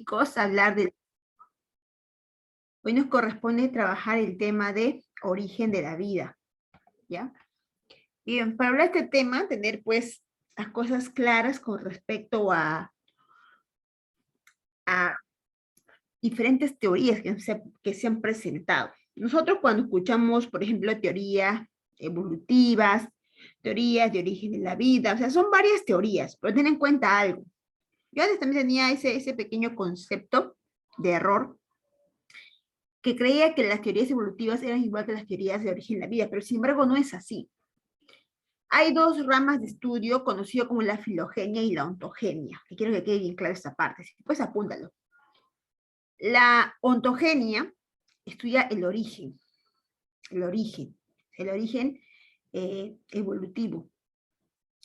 chicos, hablar de... Hoy nos corresponde trabajar el tema de origen de la vida, ¿ya? Bien, para hablar de este tema, tener pues las cosas claras con respecto a diferentes teorías que se han presentado. Nosotros cuando escuchamos, por ejemplo, teorías evolutivas, teorías de origen de la vida, o sea, son varias teorías, pero ten en cuenta algo. Yo antes también tenía ese pequeño concepto de error, que creía que las teorías evolutivas eran igual que las teorías de origen de la vida, pero sin embargo no es así. Hay dos ramas de estudio conocido como la filogenia y la ontogenia, que quiero que quede bien clara esta parte, pues apúntalo. La ontogenia estudia el origen evolutivo,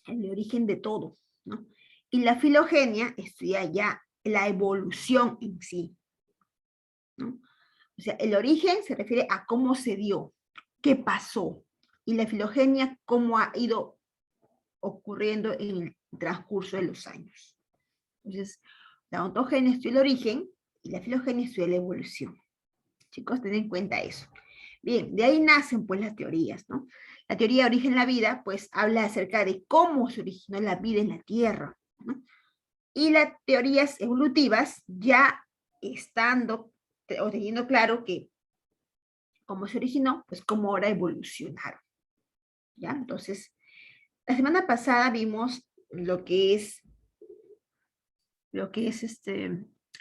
el origen de todo, ¿no? Y la filogenia estudia ya la evolución en sí, ¿no? O sea, el origen se refiere a cómo se dio, qué pasó, y la filogenia, cómo ha ido ocurriendo en el transcurso de los años. Entonces, la ontogenia estudia el origen y la filogenia estudia la evolución. Chicos, ten en cuenta eso. Bien, de ahí nacen pues las teorías, ¿no? La teoría de origen de la vida, pues habla acerca de cómo se originó la vida en la Tierra, ¿no? Y las teorías evolutivas ya estando o teniendo claro que cómo se originó, pues cómo ahora evolucionaron, ¿ya? Entonces, la semana pasada vimos lo que es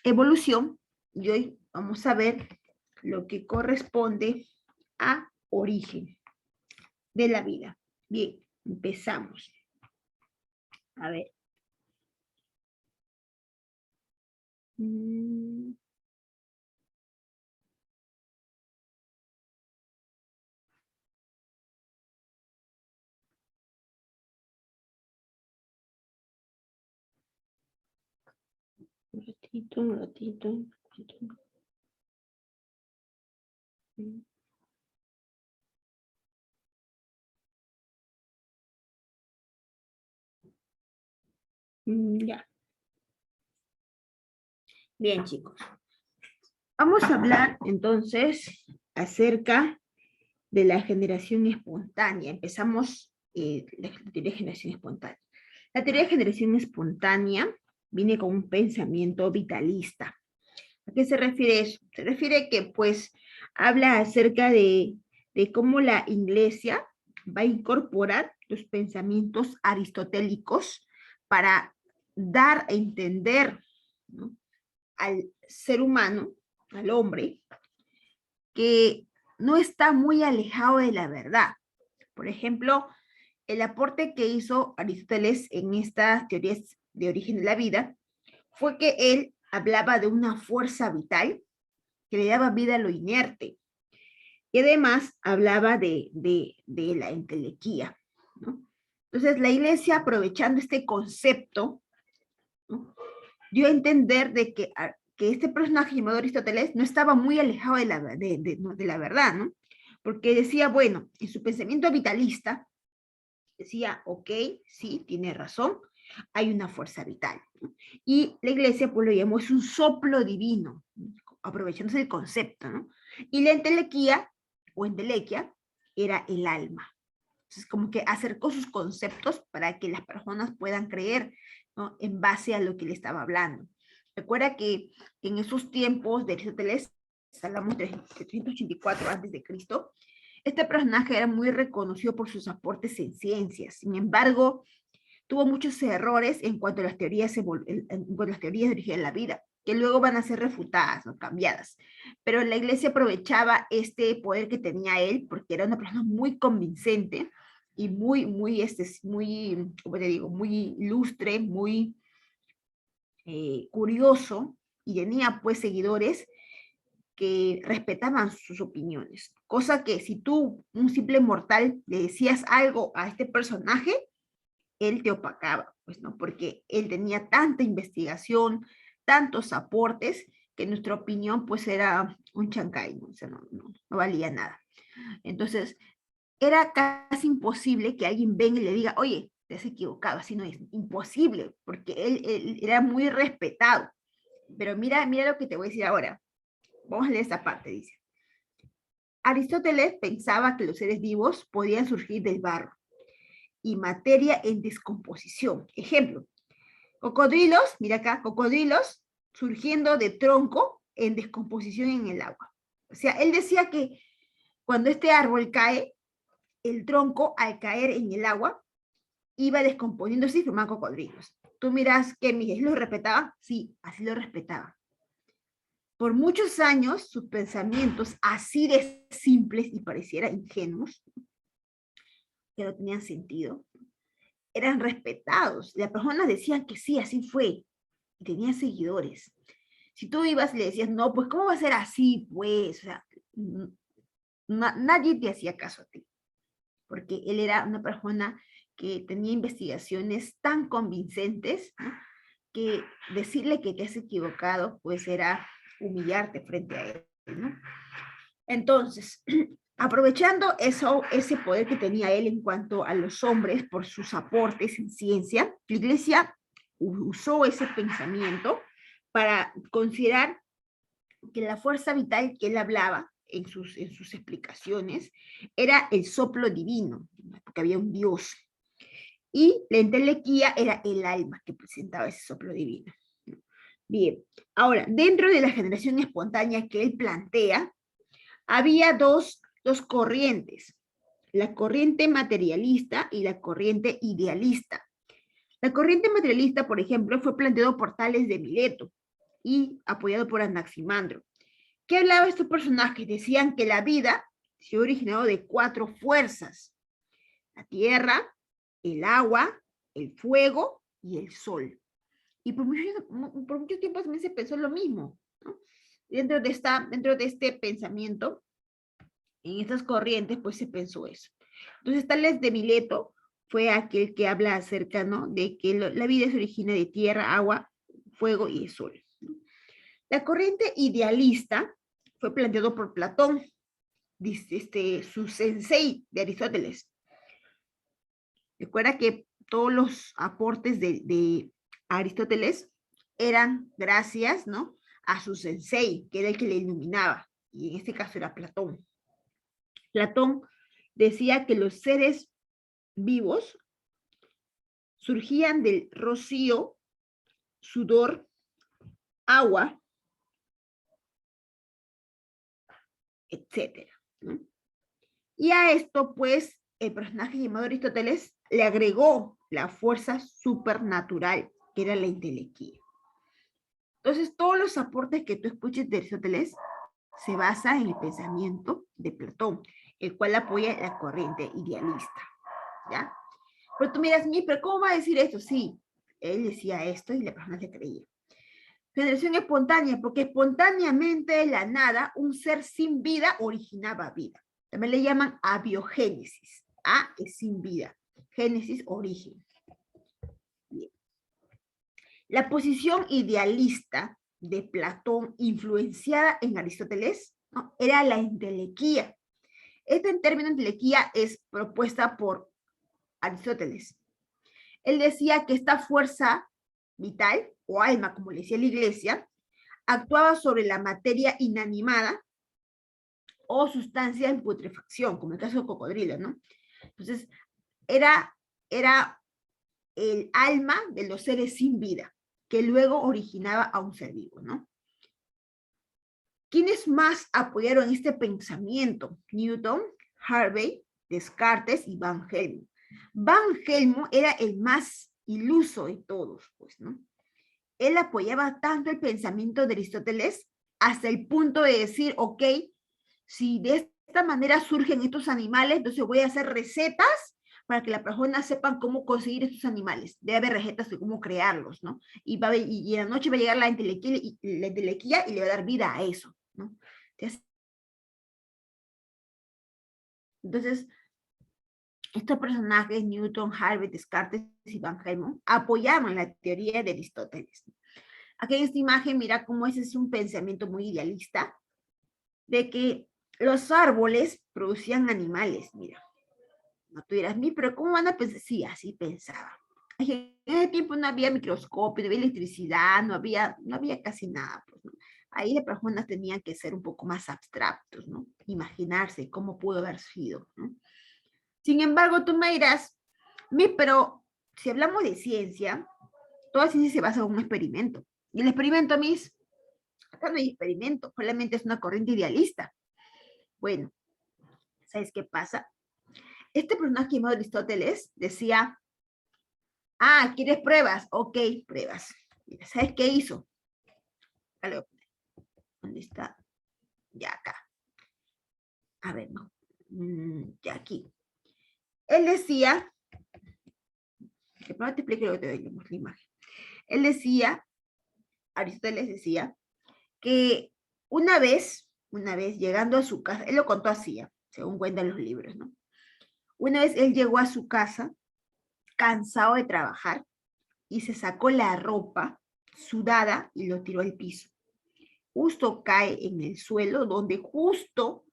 evolución, y hoy vamos a ver lo que corresponde a origen de la vida. Bien, empezamos. A ver. Un ratito, un ratito, un ratito. Ya. Bien, chicos. Vamos a hablar entonces acerca de la generación espontánea. Empezamos la teoría de generación espontánea. La teoría de generación espontánea viene con un pensamiento vitalista. ¿A qué se refiere eso? Se refiere que, pues, habla acerca de cómo la iglesia va a incorporar los pensamientos aristotélicos para dar a entender, ¿no?, al ser humano, al hombre, que no está muy alejado de la verdad. Por ejemplo, el aporte que hizo Aristóteles en estas teorías de origen de la vida fue que él hablaba de una fuerza vital que le daba vida a lo inerte. Y además hablaba de la entelequía, ¿no? Entonces la iglesia, aprovechando este concepto, ¿no?, dio a entender de que este personaje llamado Aristóteles no estaba muy alejado de la verdad, ¿no? Porque decía, bueno, en su pensamiento vitalista, decía, ok, sí, tiene razón, hay una fuerza vital, ¿no? Y la iglesia pues lo llamó, es un soplo divino, aprovechándose del concepto, ¿no? Y la entelequía o entelequia era el alma. Entonces, como que acercó sus conceptos para que las personas puedan creer, ¿no?, en base a lo que le estaba hablando. Recuerda que en esos tiempos de Aristóteles, hablamos de 384 a.C., este personaje era muy reconocido por sus aportes en ciencias. Sin embargo, tuvo muchos errores en cuanto a las teorías, de origen de la vida, que luego van a ser refutadas, ¿no?, cambiadas. Pero la iglesia aprovechaba este poder que tenía él, porque era una persona muy convincente y muy, ¿cómo te digo?, muy ilustre, muy curioso, y tenía pues seguidores que respetaban sus opiniones. Cosa que si tú, un simple mortal, le decías algo a este personaje, él te opacaba, pues, ¿no? Porque él tenía tanta investigación, tantos aportes, que nuestra opinión, pues, era un chancay, ¿no? O sea, no valía nada. Entonces, era casi imposible que alguien venga y le diga, oye, te has equivocado, así no es, imposible, porque él era muy respetado. Pero mira lo que te voy a decir ahora. Vamos a leer esta parte, dice. Aristóteles pensaba que los seres vivos podían surgir del barro y materia en descomposición. Ejemplo, cocodrilos, mira acá, cocodrilos surgiendo de tronco en descomposición en el agua. O sea, él decía que cuando este árbol cae, el tronco al caer en el agua iba descomponiéndose y formaban cocodrilos. Tú miras que Miguel lo respetaba, sí, así lo respetaba. Por muchos años, sus pensamientos así de simples y pareciera ingenuos, que no tenían sentido, eran respetados. Las personas decían que sí, así fue, y tenían seguidores. Si tú ibas y le decías, no, pues ¿cómo va a ser así? Pues, o sea, nadie te hacía caso a ti, porque él era una persona que tenía investigaciones tan convincentes, ¿no? Que decirle que te has equivocado, pues era humillarte frente a él, ¿no? Entonces, aprovechando ese poder que tenía él en cuanto a los hombres por sus aportes en ciencia, la Iglesia usó ese pensamiento para considerar que la fuerza vital que él hablaba en sus explicaciones era el soplo divino, porque había un Dios. Y la entelequía era el alma que presentaba ese soplo divino. Bien, ahora, dentro de la generación espontánea que él plantea, había dos corrientes, la corriente materialista y la corriente idealista. La corriente materialista, por ejemplo, fue planteado por Tales de Mileto y apoyado por Anaximandro. ¿Qué hablaba estos personajes? Decían que la vida se ha originado de 4 fuerzas: la tierra, el agua, el fuego y el sol. Y por mucho tiempo también se pensó lo mismo, ¿no? Dentro de este pensamiento, en estas corrientes, pues se pensó eso. Entonces, Tales de Mileto fue aquel que habla acerca, ¿no?, de que la vida se origina de tierra, agua, fuego y sol, ¿no? La corriente idealista fue planteado por Platón, su sensei de Aristóteles. Recuerda que todos los aportes de Aristóteles eran gracias, ¿no?, a su sensei, que era el que le iluminaba, y en este caso era Platón. Platón decía que los seres vivos surgían del rocío, sudor, agua, etcétera, ¿no? Y a esto, pues, el personaje llamado Aristóteles le agregó la fuerza supernatural, que era la intelequía. Entonces, todos los aportes que tú escuches de Aristóteles se basan en el pensamiento de Platón, el cual apoya la corriente idealista, ¿ya? Pero tú miras, pero ¿cómo va a decir esto? Sí, él decía esto y la persona le creía. Generación espontánea, porque espontáneamente de la nada, un ser sin vida originaba vida. También le llaman abiogénesis. A es sin vida. Génesis, origen. Bien. La posición idealista de Platón, influenciada en Aristóteles, ¿no?, era la entelequía. Este término entelequía es propuesta por Aristóteles. Él decía que esta fuerza vital, o alma, como le decía la Iglesia, actuaba sobre la materia inanimada o sustancia en putrefacción, como el caso del cocodrilo, ¿no? Entonces, era el alma de los seres sin vida, que luego originaba a un ser vivo, ¿no? ¿Quiénes más apoyaron este pensamiento? Newton, Harvey, Descartes y Van Helmont. Van Helmont era el más iluso de todos, pues, ¿no? Él apoyaba tanto el pensamiento de Aristóteles hasta el punto de decir, ok, si de esta manera surgen estos animales, entonces voy a hacer recetas para que las personas sepan cómo conseguir estos animales. Debe haber recetas de cómo crearlos, ¿no? Y en la noche va a llegar la entelequía y le va a dar vida a eso, ¿no? Entonces, estos personajes, Newton, Harvey, Descartes y Van Helmont, apoyaban la teoría de Aristóteles. Aquí en esta imagen, mira cómo ese es un pensamiento muy idealista, de que los árboles producían animales, mira. No tú dirás, pero ¿cómo van a pensar? Sí, así pensaba. En ese tiempo no había microscopio, no había electricidad, no había casi nada, pues, ¿no? Ahí las personas tenían que ser un poco más abstractos, ¿no? Imaginarse cómo pudo haber sido, ¿no? Sin embargo, tú me dirás, pero si hablamos de ciencia, toda ciencia se basa en un experimento. Y el experimento, acá no hay experimento, solamente es una corriente idealista. Bueno, ¿sabes qué pasa? Este personaje llamado Aristóteles decía, ¿quieres pruebas? Ok, pruebas. Mira, ¿sabes qué hizo? ¿Dónde está? Ya acá. A ver, no. Ya aquí. Él decía, que primero te explico lo que te doy la imagen. Él decía, Aristóteles decía, que una vez llegando a su casa, él lo contó así, según cuentan los libros, ¿no? Una vez él llegó a su casa, cansado de trabajar, y se sacó la ropa sudada y lo tiró al piso. Justo cae en el suelo, donde justo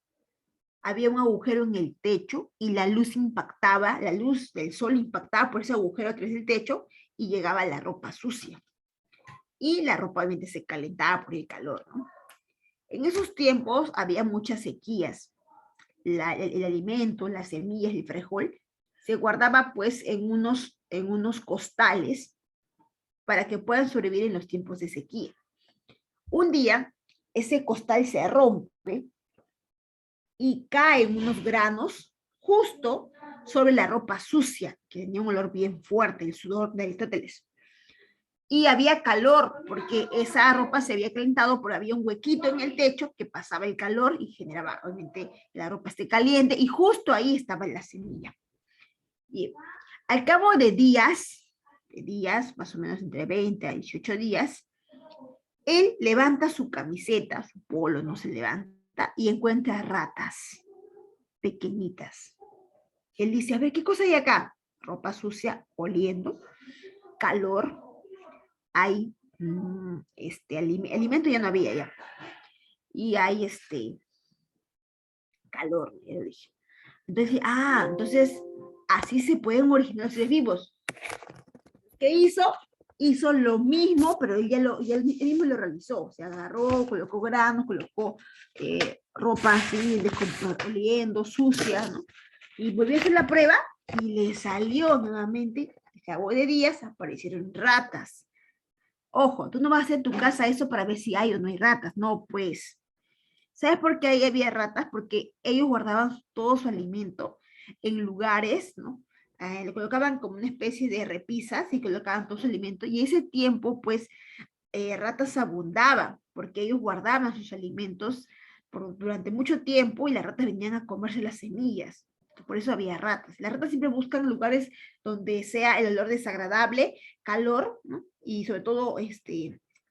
había un agujero en el techo y la luz impactaba, la luz del sol impactaba por ese agujero a través del techo y llegaba la ropa sucia. Y la ropa obviamente se calentaba por el calor, ¿no? En esos tiempos había muchas sequías. El alimento, las semillas, el frijol, se guardaba pues en unos costales para que puedan sobrevivir en los tiempos de sequía. Un día, ese costal se rompe y caen unos granos justo sobre la ropa sucia, que tenía un olor bien fuerte, el sudor de Aristóteles. Y había calor, porque esa ropa se había calentado, pero había un huequito en el techo que pasaba el calor y generaba, obviamente, la ropa esté caliente, y justo ahí estaba la semilla. Y al cabo de días, más o menos entre 20 a 18 días, él levanta su camiseta, su polo no se levanta, y encuentra ratas pequeñitas. Él dice, a ver, ¿qué cosa hay acá? Ropa sucia, oliendo, calor, hay alimento ya no había ya. Y hay calor, le dije. Entonces, así se pueden originar seres vivos. ¿Qué hizo? Hizo lo mismo, pero él mismo lo realizó. Se agarró, colocó granos, colocó ropa así, oliendo, sucia, ¿no? Y volvió a hacer la prueba y le salió nuevamente, al cabo de días, aparecieron ratas. Ojo, tú no vas a hacer en tu casa eso para ver si hay o no hay ratas, no, pues. ¿Sabes por qué ahí había ratas? Porque ellos guardaban todo su alimento en lugares, ¿no? Le colocaban como una especie de repisas y colocaban todo su alimento, y ese tiempo, pues, ratas abundaban, porque ellos guardaban sus alimentos durante mucho tiempo y las ratas venían a comerse las semillas. Por eso había ratas. Las ratas siempre buscan lugares donde sea el olor desagradable, calor, ¿no? Y sobre todo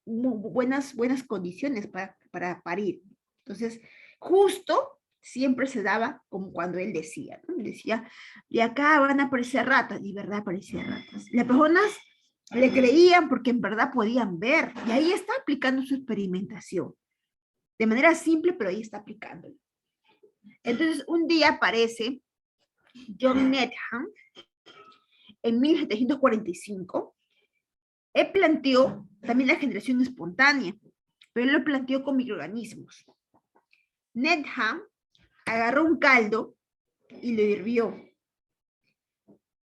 buenas condiciones para parir. Entonces, justo siempre se daba como cuando él decía, ¿no? Decía, de acá van a aparecer ratas, y verdad aparecían ratas. Las personas le creían porque en verdad podían ver, y ahí está aplicando su experimentación. De manera simple, pero ahí está aplicándolo. Entonces, un día aparece John Needham en 1745. Él planteó también la generación espontánea, pero él lo planteó con microorganismos. Needham agarró un caldo y lo hirvió.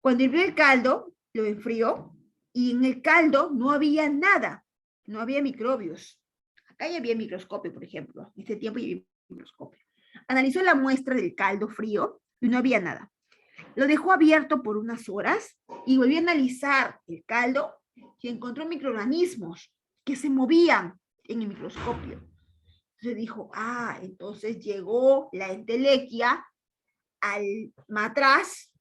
Cuando hirvió el caldo, lo enfrió, y en el caldo no había nada, no había microbios. Acá ya había microscopio, por ejemplo. En este tiempo ya había microscopio. Analizó la muestra del caldo frío y no había nada. Lo dejó abierto por unas horas y volvió a analizar el caldo y encontró microorganismos que se movían en el microscopio. Entonces dijo, entonces llegó la entelequia al matraz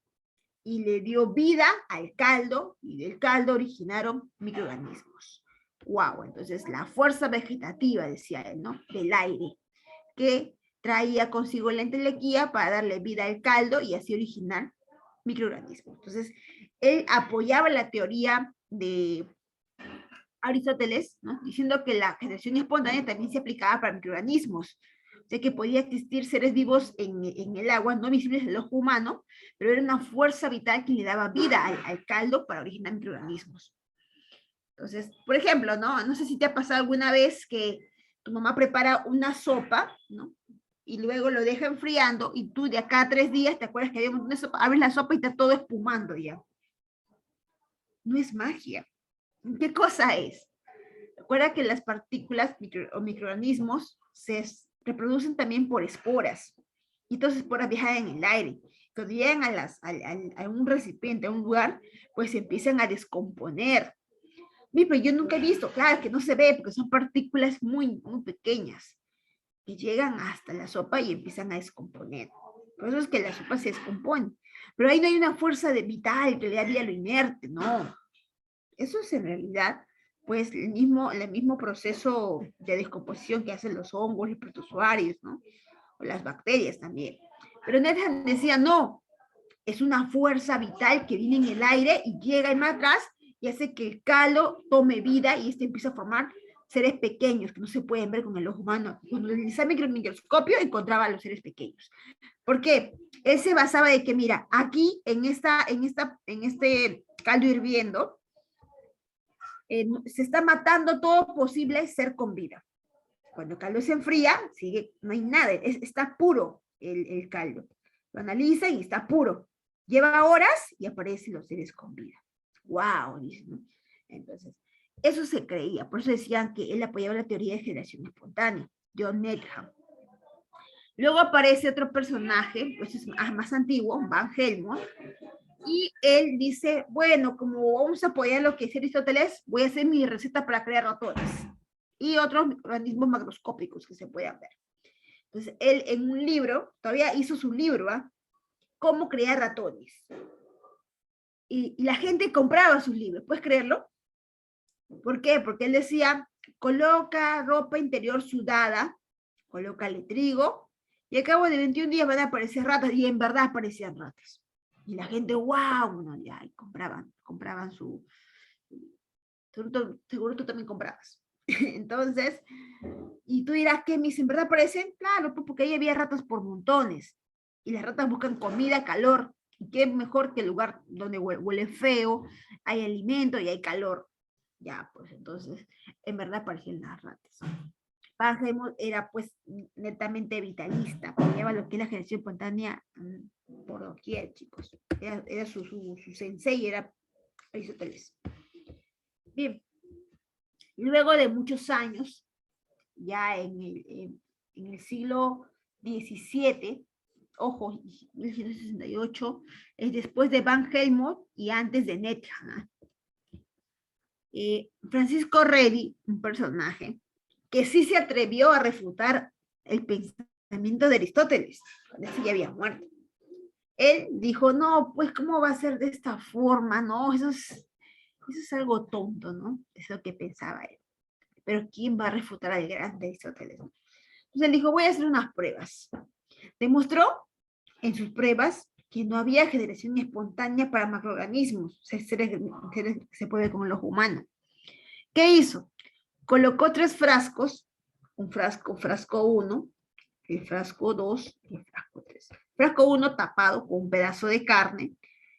y le dio vida al caldo, y del caldo originaron microorganismos. Wow, entonces la fuerza vegetativa, decía él, ¿no? Del aire, que traía consigo la entelequia para darle vida al caldo y así originar microorganismos. Entonces, él apoyaba la teoría de Aristóteles, ¿no? Diciendo que la generación espontánea también se aplicaba para microorganismos, O sea que podía existir seres vivos en el agua, no visibles al ojo humano, pero era una fuerza vital que le daba vida al caldo para originar microorganismos. Entonces, por ejemplo, ¿no? No sé si te ha pasado alguna vez que tu mamá prepara una sopa, ¿no? Y luego lo deja enfriando y tú de acá a 3 días te acuerdas que había un montón de sopa, abres la sopa y está todo espumando ya. No es magia. ¿Qué cosa es? Recuerda que las partículas o microorganismos se reproducen también por esporas. Y estas esporas viajan en el aire. Cuando llegan a un recipiente, a un lugar, pues se empiezan a descomponer. Pero yo nunca he visto, claro, que no se ve porque son partículas muy, muy pequeñas que llegan hasta la sopa y empiezan a descomponer. Por eso es que la sopa se descompone. Pero ahí no hay una fuerza vital que le haría lo inerte, no. Eso es en realidad, pues, el mismo proceso de descomposición que hacen los hongos, los protozoarios, ¿no? O las bacterias también. Pero Nethan decía, no, es una fuerza vital que viene en el aire y llega más atrás y hace que el caldo tome vida y empieza a formar seres pequeños que no se pueden ver con el ojo humano. Cuando utilizaba el microscopio encontraba a los seres pequeños. ¿Por qué? Él se basaba de que, mira, aquí en este caldo hirviendo, se está matando todo posible ser con vida. Cuando el caldo se enfría, sigue, no hay nada, está puro el caldo. Lo analiza y está puro. Lleva horas y aparecen los seres con vida. ¡Wow! Dice, ¿no? Entonces, eso se creía. Por eso decían que él apoyaba la teoría de generación espontánea, John Needham. Luego aparece otro personaje, pues es más antiguo, Van Helmont, y él dice, bueno, como vamos a apoyar lo que dice Aristóteles, voy a hacer mi receta para crear ratones y otros organismos macroscópicos que se puedan ver. Entonces, él en un libro, todavía hizo su libro, ¿eh? Cómo crear ratones. Y la gente compraba sus libros, ¿puedes creerlo? ¿Por qué? Porque él decía, coloca ropa interior sudada, colócale trigo, y al cabo de 21 días van a aparecer ratas, y en verdad aparecían ratas. Y la gente, wow, no, ya, y compraban su... Seguro tú también comprabas. Entonces, y tú dirás que mis en verdad aparecen, claro, pues porque ahí había ratas por montones. Y las ratas buscan comida, calor. Y qué mejor que el lugar donde huele feo, hay alimento y hay calor. Ya, pues entonces, en verdad aparecían las ratas. Van Helmont era pues netamente vitalista, apoyaba lo que es la generación espontánea por doquier, chicos. Era su sensei, era Aristóteles. Bien, luego de muchos años, ya en el siglo XVII, ojo, 1968, es después de Van Helmont y antes de Needham. Francisco Redi, un personaje que sí se atrevió a refutar el pensamiento de Aristóteles, cuando ese ya había muerto. Él dijo, no, pues ¿cómo va a ser de esta forma? No, eso es algo tonto, ¿no? Es lo que pensaba él. Pero ¿quién va a refutar al gran Aristóteles? Entonces él dijo, voy a hacer unas pruebas. Demostró en sus pruebas que no había generación espontánea para macroorganismos, seres que se puede con los humanos. ¿Qué hizo? Colocó 3 frascos, frasco 1, el frasco 2 y el frasco 3. Frasco 1 tapado con un pedazo de carne,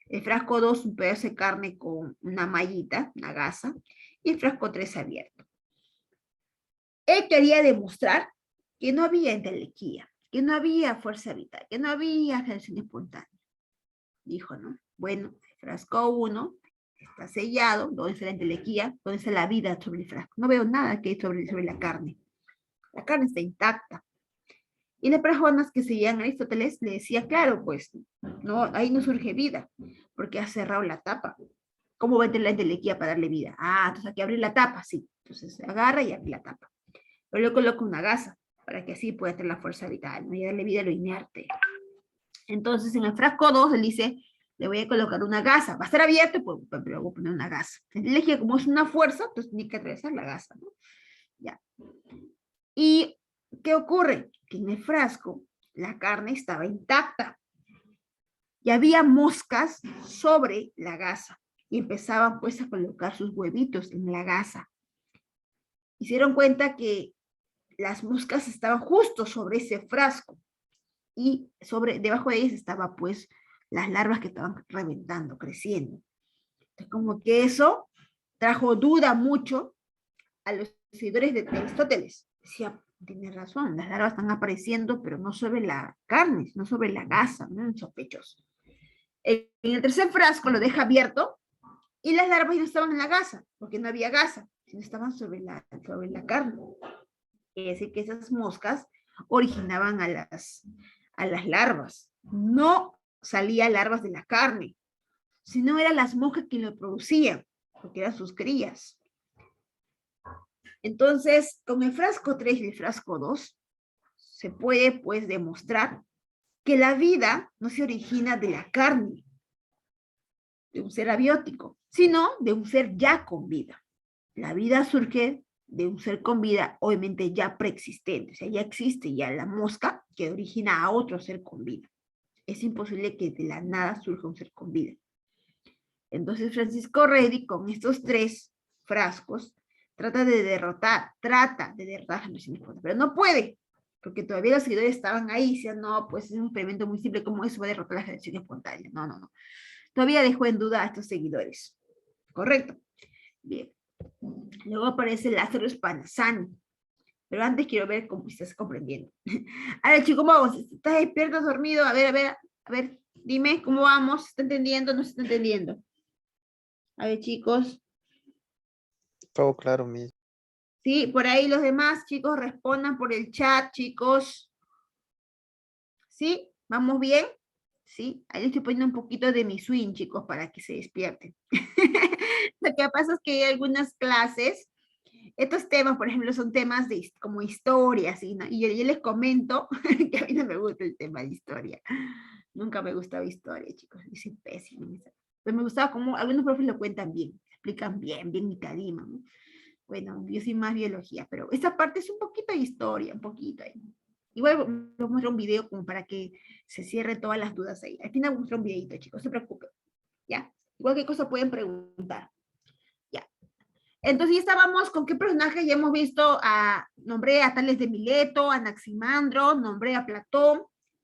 el frasco 2 un pedazo de carne con una mallita, una gasa, y el frasco 3 abierto. Él quería demostrar que no había entelequía, que no había fuerza vital, que no había generación espontánea. Dijo, ¿no? Bueno, el frasco 1 está sellado, ¿dónde está la entelequía? ¿Dónde está la vida sobre el frasco? No veo nada que hay sobre la carne. La carne está intacta. Y las personas que seguían a Aristóteles le decía, claro, pues, no, ahí no surge vida, porque ha cerrado la tapa. ¿Cómo va a entrar la entelequía para darle vida? Ah, entonces hay que abrir la tapa, sí. Entonces se agarra y abre la tapa. Pero le coloca una gasa, para que así pueda tener la fuerza vital, ¿no? Y darle vida a lo inerte. Entonces en el frasco 2 él dice, le voy a colocar una gasa. Va a estar abierto, pues, pero voy a poner una gasa. Entonces, le dije, como es una fuerza, entonces tiene que atravesar la gasa, ¿no? Ya. ¿Y qué ocurre? Que en el frasco la carne estaba intacta y había moscas sobre la gasa y empezaban pues a colocar sus huevitos en la gasa. Hicieron cuenta que las moscas estaban justo sobre ese frasco y debajo de ellas estaba pues las larvas que estaban reventando, creciendo. Entonces, como que eso trajo duda mucho a los seguidores de Aristóteles. Decía, tiene razón, las larvas están apareciendo, pero no sobre la carne, no sobre la gasa, no en los pechos. En el tercer frasco lo deja abierto y las larvas no estaban en la gasa, porque no había gasa, sino estaban sobre la carne. Es decir, que esas moscas originaban a las larvas. No salían larvas de la carne, sino eran las moscas que lo producían, porque eran sus crías. Entonces, con el frasco 3 y el frasco 2, se puede pues demostrar que la vida no se origina de la carne, de un ser abiótico, sino de un ser ya con vida. La vida surge de un ser con vida, obviamente ya preexistente, o sea, ya existe ya la mosca que origina a otro ser con vida. Es imposible que de la nada surja un ser con vida. Entonces Francisco Redi, con estos 3 frascos, trata de derrotar la generación espontánea, pero no puede, porque todavía los seguidores estaban ahí y decían, no, pues es un experimento muy simple, ¿cómo eso va a derrotar la generación espontánea? No, no, no. Todavía dejó en duda a estos seguidores. ¿Correcto? Bien. Luego aparece Lázaro Spallanzani. Pero antes quiero ver cómo estás comprendiendo. A ver, chicos, ¿cómo vamos? ¿Estás despierto, dormido? A ver, dime, ¿cómo vamos? ¿Se está entendiendo o no se está entendiendo? A ver, chicos. Todo claro, Miss. Sí, por ahí los demás, chicos, respondan por el chat, chicos. ¿Sí? ¿Vamos bien? ¿Sí? Ahí estoy poniendo un poquito de mi swing, chicos, para que se despierten. Lo que pasa es que hay algunas clases, estos temas, por ejemplo, son temas como historia, ¿sí? ¿No? Y yo les comento que a mí no me gusta el tema de historia. Nunca me gustaba historia, chicos. Yo soy pésima. Pero me gustaba como algunos profes lo cuentan bien, explican bien mi calima, ¿no? Bueno, yo soy más biología, pero esta parte es un poquito de historia, un poquito ahí. Igual les muestro un video como para que se cierren todas las dudas ahí. Al final muestro un videito, chicos, no se preocupen. ¿Ya? Igual qué cosa pueden preguntar. ¿Ya? Entonces ya estábamos con qué personajes ya hemos visto, nombré a Tales de Mileto, a Anaximandro, nombré a Platón,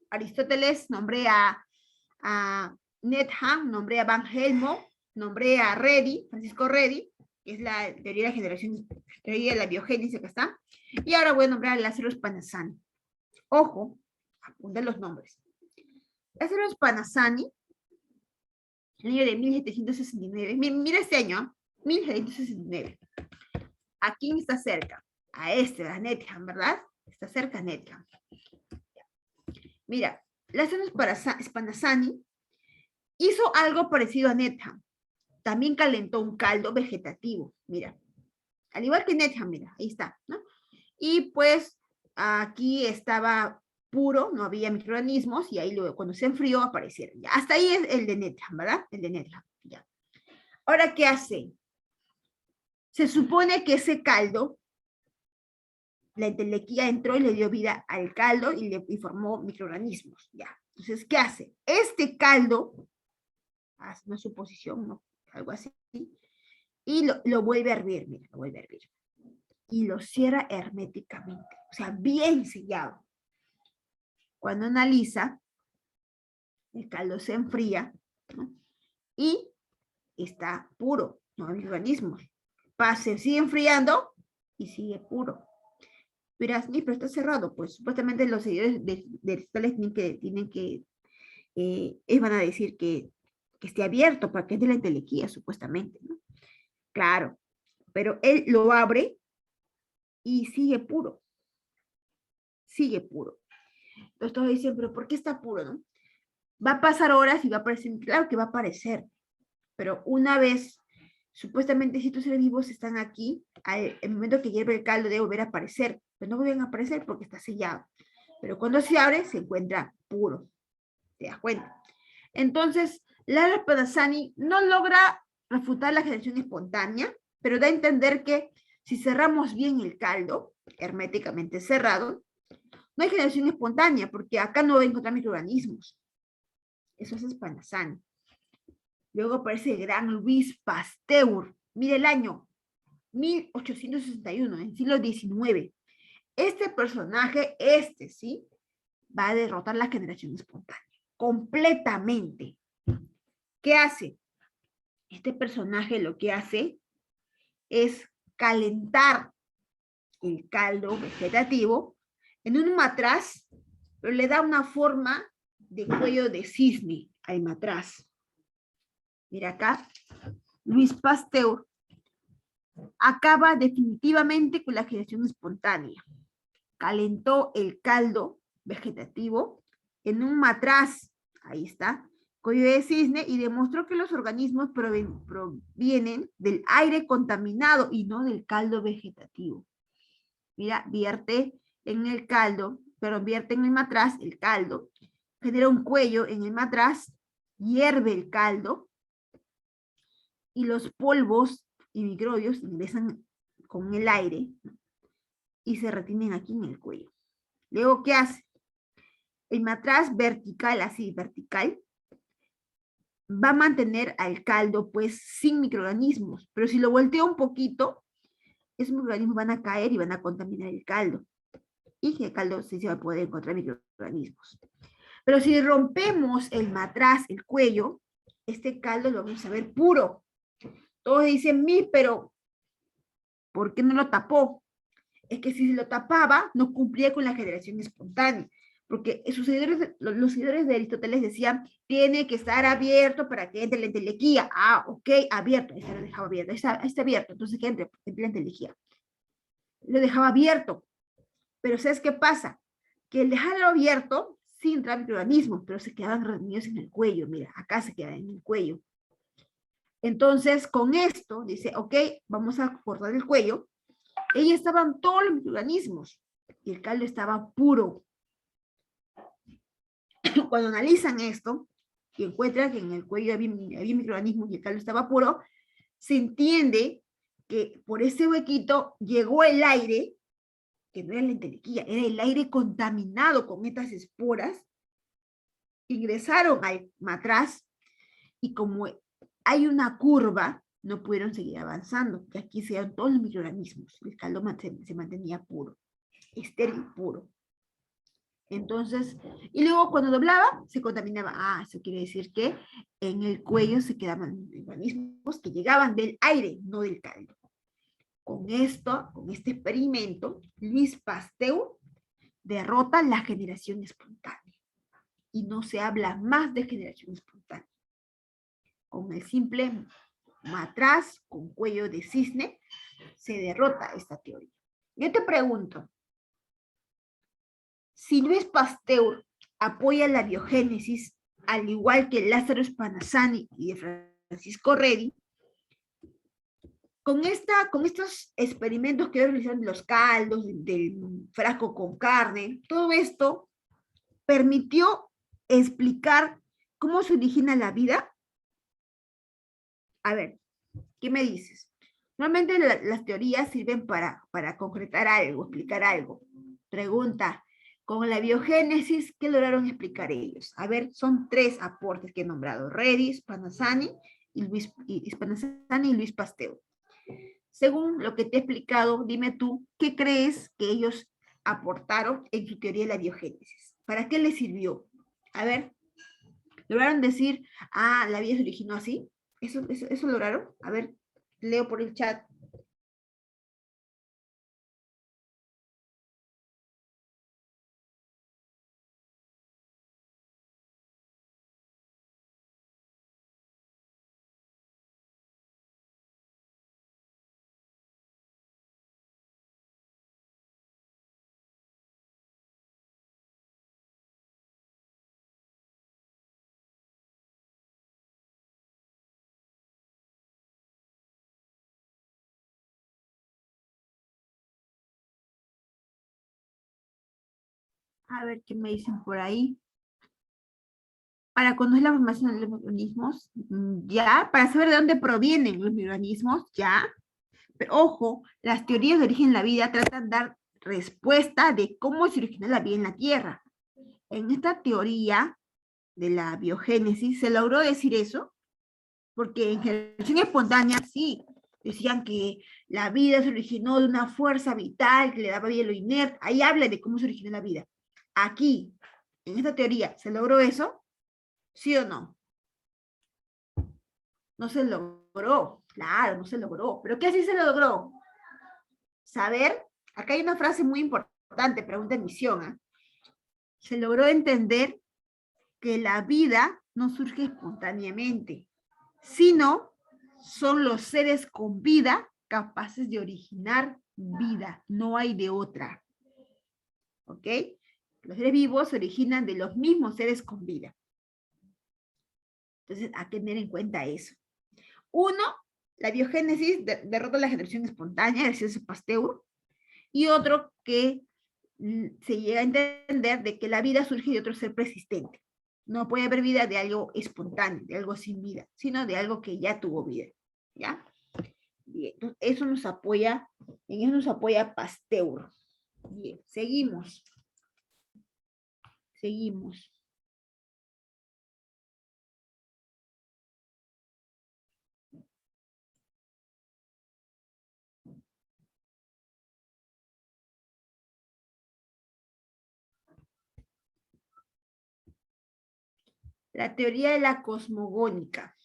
Aristóteles, nombré a Needham, nombré a Van Helmont, nombré a Redi, Francisco Redi, que es la teoría de la generación, teoría de la biogénesis que está, y ahora voy a nombrar a Lázaro Spallanzani. Ojo, apunten los nombres. Lázaro Spallanzani, en el año de 1769, mira este año, 1769. ¿A quién está cerca? A a Needham, ¿verdad? Está cerca a Needham. Mira, Lázaro Spallanzani hizo algo parecido a Needham. También calentó un caldo vegetativo, mira. Al igual que Needham, mira, ahí está, ¿no? Y pues aquí estaba puro, no había microorganismos, y ahí luego cuando se enfrió aparecieron. Ya. Hasta ahí es el de Needham, ¿verdad? El de Needham, ya. Ahora, ¿qué hace? Se supone que ese caldo, la entelequia entró y le dio vida al caldo y formó microorganismos, ya. Entonces, ¿qué hace? Este caldo, hace una suposición, ¿no? Algo así, y lo vuelve a hervir, mira, lo vuelve a hervir. Y lo cierra herméticamente, o sea, bien sellado. Cuando analiza, el caldo se enfría, ¿no? Y está puro, no hay organismos. Se sigue enfriando y sigue puro. Verás, pero está cerrado, pues supuestamente los seguidores de Aristóteles tienen que van a decir que esté abierto para que es de la entelequía, supuestamente, ¿no? Claro, pero él lo abre y sigue puro. Sigue puro. Entonces todos dicen, pero ¿por qué está puro, no? Va a pasar horas y va a aparecer, claro que va a aparecer, pero una vez, supuestamente si estos seres vivos están aquí, el momento que hierve el caldo debe volver a aparecer, pero no vuelven a aparecer porque está sellado. Pero cuando se abre, se encuentra puro. ¿Te das cuenta? Entonces, Lázaro Spallanzani no logra refutar la generación espontánea, pero da a entender que si cerramos bien el caldo, herméticamente cerrado, no hay generación espontánea, porque acá no va a encontrar microorganismos. Eso es Spallanzani. Luego aparece el gran Louis Pasteur. Mire el año, 1861, en el siglo XIX. este personaje, ¿sí? Va a derrotar la generación espontánea. Completamente. ¿Qué hace? Este personaje lo que hace es calentar el caldo vegetativo en un matraz, pero le da una forma de cuello de cisne al matraz. Mira acá, Luis Pasteur acaba definitivamente con la generación espontánea. Calentó el caldo vegetativo en un matraz, ahí está, cuello de cisne, y demostró que los organismos provienen del aire contaminado y no del caldo vegetativo. Mira, vierte en el caldo, pero vierte en el matraz el caldo, genera un cuello en el matraz, hierve el caldo, y los polvos y microbios ingresan con el aire y se retienen aquí en el cuello. Luego, ¿qué hace? El matraz vertical, así vertical, va a mantener al caldo pues sin microorganismos, pero si lo volteo un poquito, esos microorganismos van a caer y van a contaminar el caldo. Y el caldo sí se va a poder encontrar microorganismos. Pero si rompemos el matraz, el cuello, este caldo lo vamos a ver puro. Todos dicen, pero ¿por qué no lo tapó? Es que si se lo tapaba, no cumplía con la generación espontánea. Porque los seguidores de Aristóteles decían, tiene que estar abierto para que entre la entelequía. Ah, ok, abierto. Ahí se lo dejaba abierto. Ahí está abierto. Entonces que entre la entelequía. Lo dejaba abierto. Pero ¿sabes qué pasa? Que el dejarlo abierto, sí entraban microorganismos, pero se quedaban reunidos en el cuello. Mira, acá se quedan en el cuello. Entonces, con esto, dice, ok, vamos a cortar el cuello. Ahí estaban todos los microorganismos y el caldo estaba puro. Cuando analizan esto y encuentran que en el cuello había microorganismos y el caldo estaba puro, se entiende que por ese huequito llegó el aire, que no era la entelequía, era el aire contaminado con estas esporas, ingresaron al matraz y como hay una curva, no pudieron seguir avanzando, que aquí se dan todos los microorganismos, el caldo se mantenía puro, estéril puro. Entonces, y luego cuando doblaba, se contaminaba. Ah, eso quiere decir que en el cuello se quedaban organismos que llegaban del aire, no del caldo. Con esto, con este experimento, Luis Pasteur derrota la generación espontánea. Y no se habla más de generación espontánea. Con el simple matraz, con cuello de cisne, se derrota esta teoría. Yo te pregunto, si Luis Pasteur apoya la biogénesis, al igual que Lázaro Spanazzani y Francisco Redi, con estos experimentos que realizaron de los caldos, del frasco con carne, todo esto permitió explicar cómo se origina la vida. A ver, ¿qué me dices? Normalmente las teorías sirven para concretar algo, explicar algo. Pregunta, con la biogénesis, ¿qué lograron explicar ellos? A ver, son 3 aportes que he nombrado: Redi, Spanazzani y Luis Pasteur. Según lo que te he explicado, dime tú, ¿qué crees que ellos aportaron en su teoría de la biogénesis? ¿Para qué les sirvió? A ver, ¿lograron decir, la vida se originó así? ¿Eso lograron? A ver, leo por el chat. A ver qué me dicen por ahí. Para conocer la formación de los microorganismos, ya. Para saber de dónde provienen los microorganismos, ya. Pero ojo, las teorías de origen de la vida tratan de dar respuesta de cómo se originó la vida en la Tierra. En esta teoría de la biogénesis se logró decir eso, porque en generación espontánea, sí, Decían que la vida se originó de una fuerza vital que le daba vida a lo inerte. Ahí habla de cómo se originó la vida. Aquí, en esta teoría, ¿se logró eso? ¿Sí o no? No se logró. Claro, no se logró. ¿Pero qué sí se logró? Saber, acá hay una frase muy importante, pregunta en misión. ¿Eh? Se logró entender que la vida no surge espontáneamente, sino son los seres con vida capaces de originar vida, no hay de otra. ¿Ok? Los seres vivos se originan de los mismos seres con vida. Entonces, hay que tener en cuenta eso. Uno, la biogénesis derrota la generación espontánea, decía Pasteur, y otro que se llega a entender de que la vida surge de otro ser persistente. No puede haber vida de algo espontáneo, de algo sin vida, sino de algo que ya tuvo vida. ¿Ya? Bien, entonces eso nos apoya, en eso nos apoya Pasteur. Bien, seguimos. Seguimos. La teoría de la cosmogónica.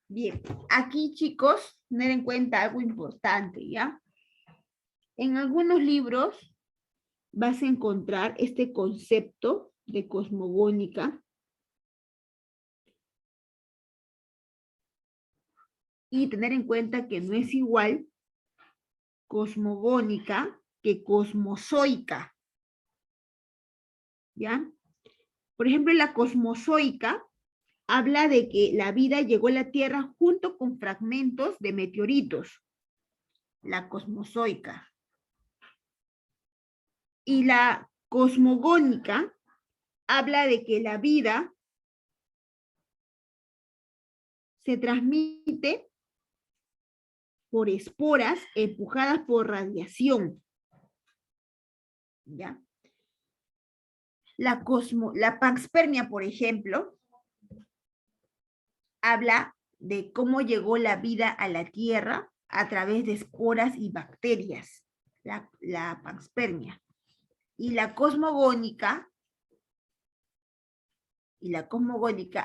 Bien, aquí chicos, tener en cuenta algo importante, ¿ya? En algunos libros vas a encontrar este concepto de cosmogónica y tener en cuenta que no es igual cosmogónica que cosmozoica, ¿ya? Por ejemplo, la cosmozoica habla de que la vida llegó a la Tierra junto con fragmentos de meteoritos, la cosmozoica. Y la cosmogónica habla de que la vida se transmite por esporas empujadas por radiación. ¿Ya? La panspermia, por ejemplo, habla de cómo llegó la vida a la Tierra a través de esporas y bacterias, la panspermia. Y la cosmogónica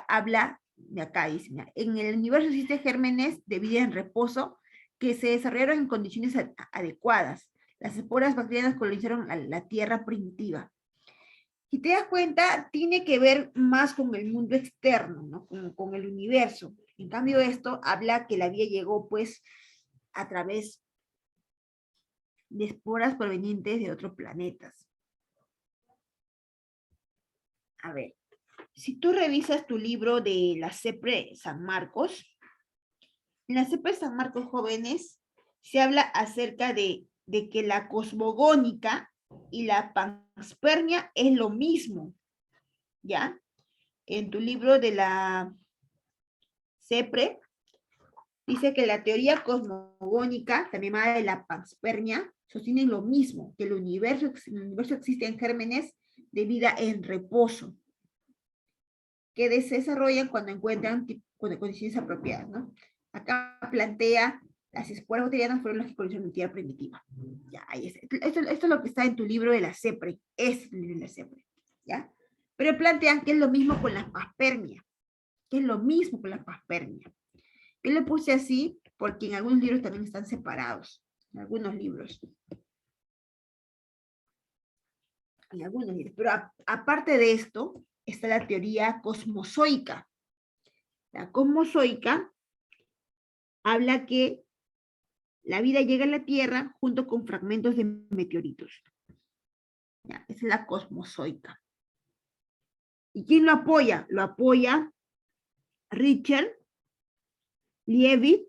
habla, de acá dice, en el universo existen gérmenes de vida en reposo que se desarrollaron en condiciones adecuadas. Las esporas bacterianas colonizaron a la Tierra primitiva. Si te das cuenta, tiene que ver más con el mundo externo, ¿no? Con el universo. En cambio, esto habla que la vida llegó, pues, a través de esporas provenientes de otros planetas. A ver, si tú revisas tu libro de la CEPRE San Marcos, en la CEPRE San Marcos Jóvenes se habla acerca de que la cosmogónica y la panspermia es lo mismo, ¿ya? En tu libro de la CEPRE dice que la teoría cosmogónica, también llamada de la panspermia, sostiene lo mismo, que en el universo existen gérmenes de vida en reposo, que se desarrollan cuando encuentran condiciones apropiadas, ¿no? Acá plantea, las esporas bacterianas fueron las que colonizaron la Tierra primitiva. Ya, ahí es. Esto es lo que está en tu libro de la CEPRE, es el libro de la CEPRE, ¿ya? Pero plantean que es lo mismo con la panspermia, que es lo mismo con la panspermia. Yo le puse así porque en algunos libros también están separados, en algunos libros. En algunos libros. Pero aparte de esto, está la teoría cosmozoica. La cosmozoica habla que la vida llega a la Tierra junto con fragmentos de meteoritos. Ya, esa es la cosmozoica. ¿Y quién lo apoya? Lo apoya Richard, Leavitt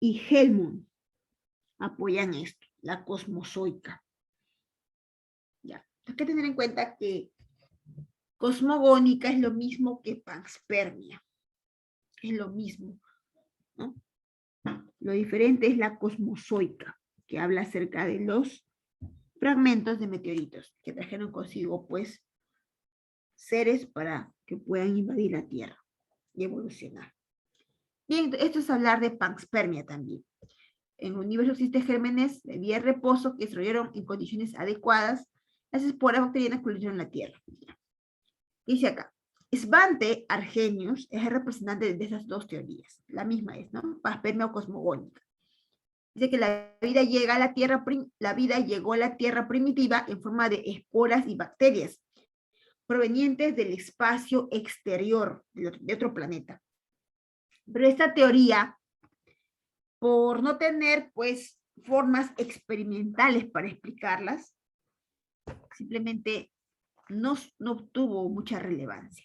y Helmont. Apoyan esto, la cosmozoica. Ya, hay que tener en cuenta que cosmogónica es lo mismo que panspermia. Es lo mismo, ¿no? Lo diferente es la cosmozoica, que habla acerca de los fragmentos de meteoritos que trajeron consigo, pues, seres para que puedan invadir la Tierra y evolucionar. Bien, esto es hablar de panspermia también. En el universo existen gérmenes de vida de reposo que se desarrollaron en condiciones adecuadas. Las esporas bacterianas colonizaron la Tierra. Dice acá, Svante Arrhenius es el representante de esas dos teorías. La misma es, ¿no? Panspermia o cosmogónica. Dice que la vida llega a la Tierra, la vida llegó a la Tierra primitiva en forma de esporas y bacterias provenientes del espacio exterior de otro planeta. Pero esta teoría, por no tener, pues, formas experimentales para explicarlas, simplemente no tuvo mucha relevancia.